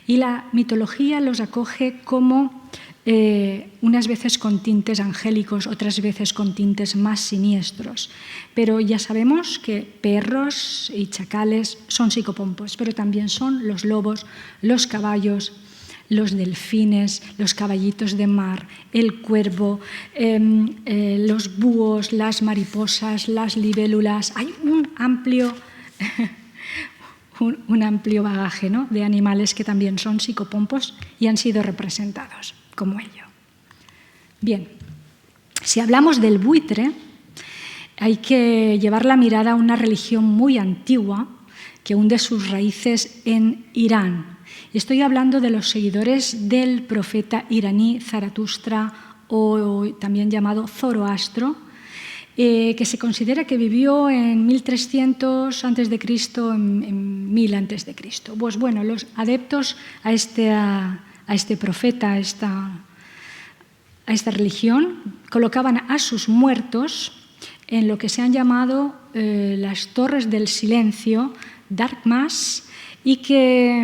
Y la mitología los acoge como unas veces con tintes angélicos, otras veces con tintes más siniestros. Pero ya sabemos que perros y chacales son psicopompos, pero también son los lobos, los caballos, los delfines, los caballitos de mar, el cuervo, los búhos, las mariposas, las libélulas. Hay un amplio bagaje, ¿no?, de animales que también son psicopompos y han sido representados como ello. Bien, si hablamos del buitre, hay que llevar la mirada a una religión muy antigua que hunde sus raíces en Irán. Estoy hablando de los seguidores del profeta iraní Zaratustra, o también llamado Zoroastro, que se considera que vivió en 1300 a.C., en 1000 a.C. Pues bueno, los adeptos a a este profeta, a esta religión, colocaban a sus muertos en lo que se han llamado las torres del silencio, dark mass, y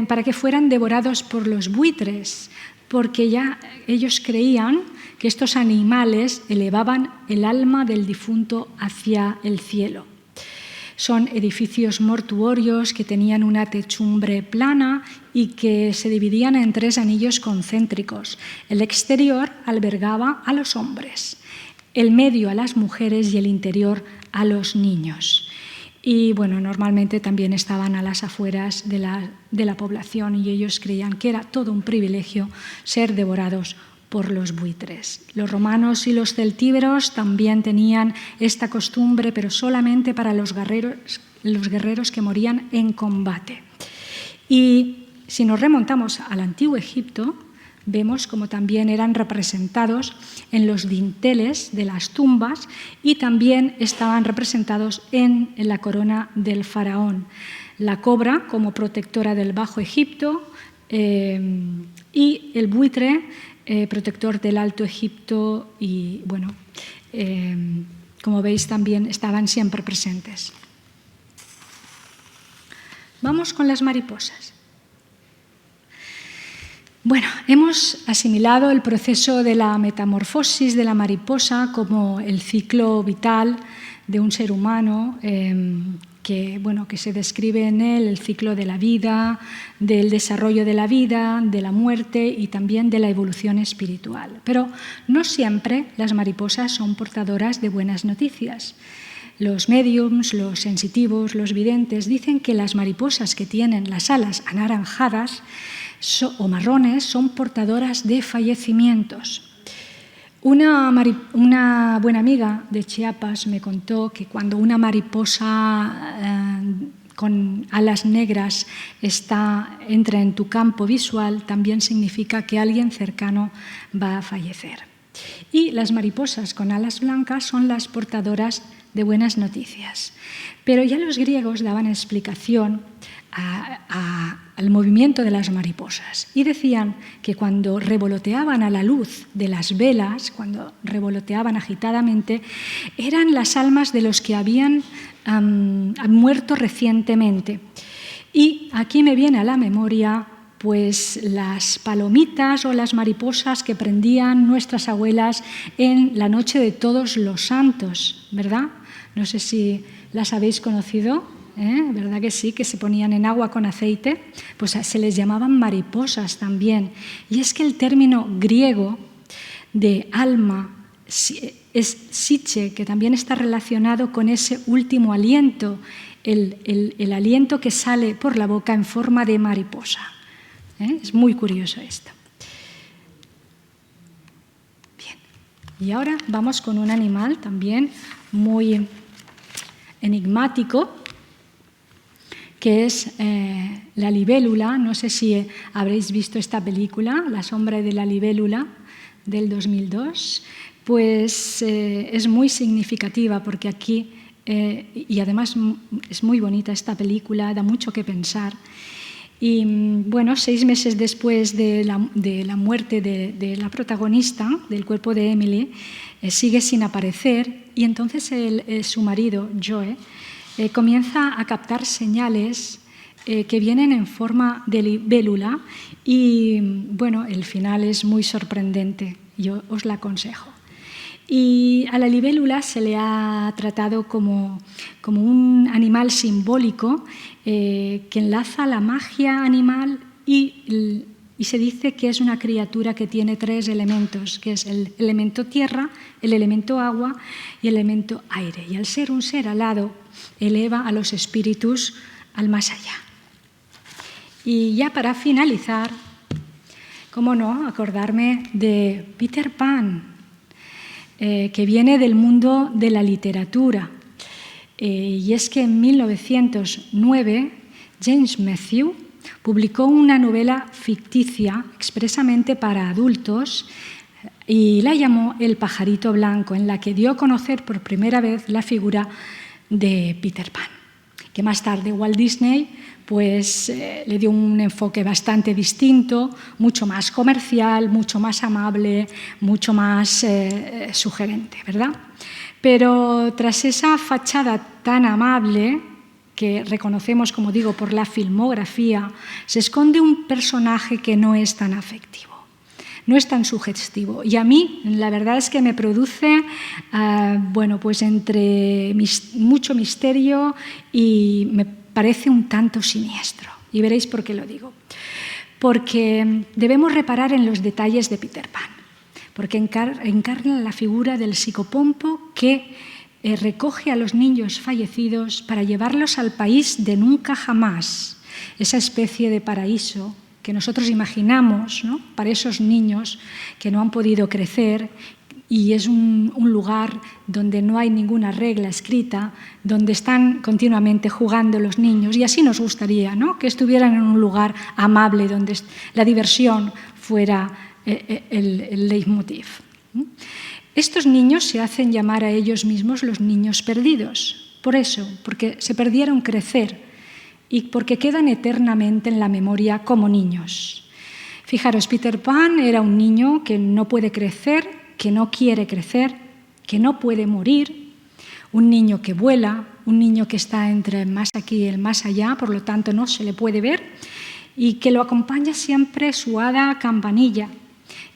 para que fueran devorados por los buitres, porque ya ellos creían que estos animales elevaban el alma del difunto hacia el cielo. Son edificios mortuorios que tenían una techumbre plana y que se dividían en 3 anillos concéntricos. El exterior albergaba a los hombres, el medio a las mujeres y el interior a los niños. Y bueno, normalmente también estaban a las afueras de la población y ellos creían que era todo un privilegio ser devorados por los buitres. Los romanos y los celtíberos también tenían esta costumbre, pero solamente para los guerreros que morían en combate. Y si nos remontamos al Antiguo Egipto, vemos como también eran representados en los dinteles de las tumbas y también estaban representados en la corona del faraón. La cobra como protectora del Bajo Egipto y el buitre protector del Alto Egipto y, bueno, como veis también estaban siempre presentes. Vamos con las mariposas. Bueno, hemos asimilado el proceso de la metamorfosis de la mariposa como el ciclo vital de un ser humano que se describe en él el ciclo de la vida, del desarrollo de la vida, de la muerte y también de la evolución espiritual. Pero no siempre las mariposas son portadoras de buenas noticias. Los médiums, los sensitivos, los videntes dicen que las mariposas que tienen las alas anaranjadas o marrones son portadoras de fallecimientos. Una buena amiga de Chiapas me contó que cuando una mariposa con alas negras entra en tu campo visual, también significa que alguien cercano va a fallecer. Y las mariposas con alas blancas son las portadoras de buenas noticias. Pero ya los griegos daban explicación al movimiento de las mariposas y decían que cuando revoloteaban a la luz de las velas, cuando revoloteaban agitadamente, eran las almas de los que habían muerto recientemente. Y aquí me viene a la memoria pues las palomitas o las mariposas que prendían nuestras abuelas en la noche de Todos los Santos, ¿verdad? No sé si las habéis conocido. ¿Verdad que sí? Que se ponían en agua con aceite, pues se les llamaban mariposas también. Y es que el término griego de alma es psiche, que también está relacionado con ese último aliento, el aliento que sale por la boca en forma de mariposa. Es muy curioso esto. Bien. Y ahora vamos con un animal también muy enigmático, que es la libélula. No sé si habréis visto esta película, La sombra de la libélula, del 2002. Pues es muy significativa porque aquí, y además es muy bonita esta película, da mucho que pensar. Y bueno, 6 meses después de la muerte de la protagonista, del cuerpo de Emily, sigue sin aparecer y entonces su marido, Joe, comienza a captar señales que vienen en forma de libélula y bueno, el final es muy sorprendente, yo os la aconsejo. Y a la libélula se le ha tratado como un animal simbólico que enlaza la magia animal y se dice que es una criatura que tiene 3 elementos, que es el elemento tierra, el elemento agua y el elemento aire. Y al ser un ser alado, eleva a los espíritus al más allá. Y ya para finalizar, cómo no, acordarme de Peter Pan, que viene del mundo de la literatura. Y es que en 1909 James Matthew publicó una novela ficticia expresamente para adultos y la llamó El pajarito blanco, en la que dio a conocer por primera vez la figura de Peter Pan. que más tarde Walt Disney pues, le dio un enfoque bastante distinto, mucho más comercial, mucho más amable, mucho más sugerente, ¿verdad? Pero tras esa fachada tan amable, que reconocemos, como digo, por la filmografía, se esconde un personaje que no es tan afectivo, no es tan sugestivo. Y a mí, la verdad es que me produce, bueno, pues entre mucho misterio y me parece un tanto siniestro. Y veréis por qué lo digo. Porque debemos reparar en los detalles de Peter Pan, porque encarna la figura del psicopompo que recoge a los niños fallecidos para llevarlos al país de nunca jamás, esa especie de paraíso que nosotros imaginamos, ¿no?, para esos niños que no han podido crecer, y es un lugar donde no hay ninguna regla escrita, donde están continuamente jugando los niños, y así nos gustaría, ¿no?, que estuvieran en un lugar amable, donde la diversión fuera el leitmotiv. Estos niños se hacen llamar a ellos mismos los niños perdidos, por eso, porque se perdieron crecer y porque quedan eternamente en la memoria como niños. Fijaros, Peter Pan era un niño que no puede crecer, que no quiere crecer, que no puede morir, un niño que vuela, un niño que está entre el más aquí y el más allá, por lo tanto no se le puede ver, y que lo acompaña siempre su hada Campanilla,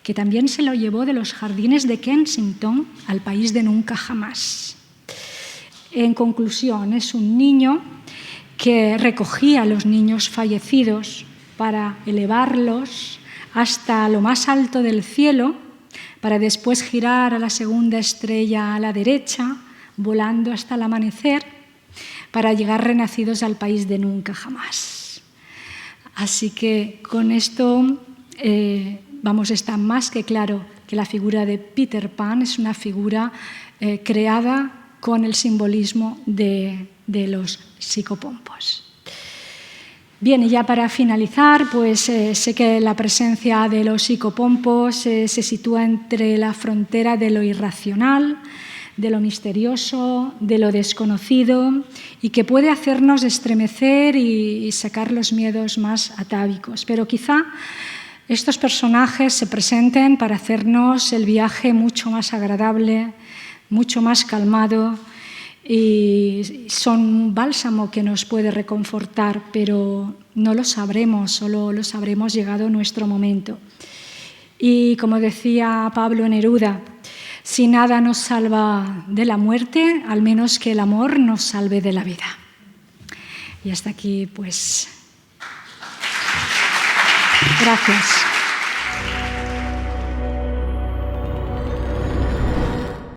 que también se lo llevó de los jardines de Kensington al país de nunca jamás. En conclusión, es un niño que recogía a los niños fallecidos para elevarlos hasta lo más alto del cielo, para después girar a la segunda estrella a la derecha, volando hasta el amanecer, para llegar renacidos al país de nunca jamás. Así que con esto vamos, está más que claro que la figura de Peter Pan es una figura creada con el simbolismo de los psicopompos. Bien, y ya para finalizar, pues sé que la presencia de los psicopompos se sitúa entre la frontera de lo irracional, de lo misterioso, de lo desconocido, y que puede hacernos estremecer y sacar los miedos más atávicos. Pero quizá estos personajes se presenten para hacernos el viaje mucho más agradable, mucho más calmado, y son un bálsamo que nos puede reconfortar, pero no lo sabremos, solo lo sabremos llegado nuestro momento. Y como decía Pablo Neruda, si nada nos salva de la muerte, al menos que el amor nos salve de la vida. Y hasta aquí, pues, gracias.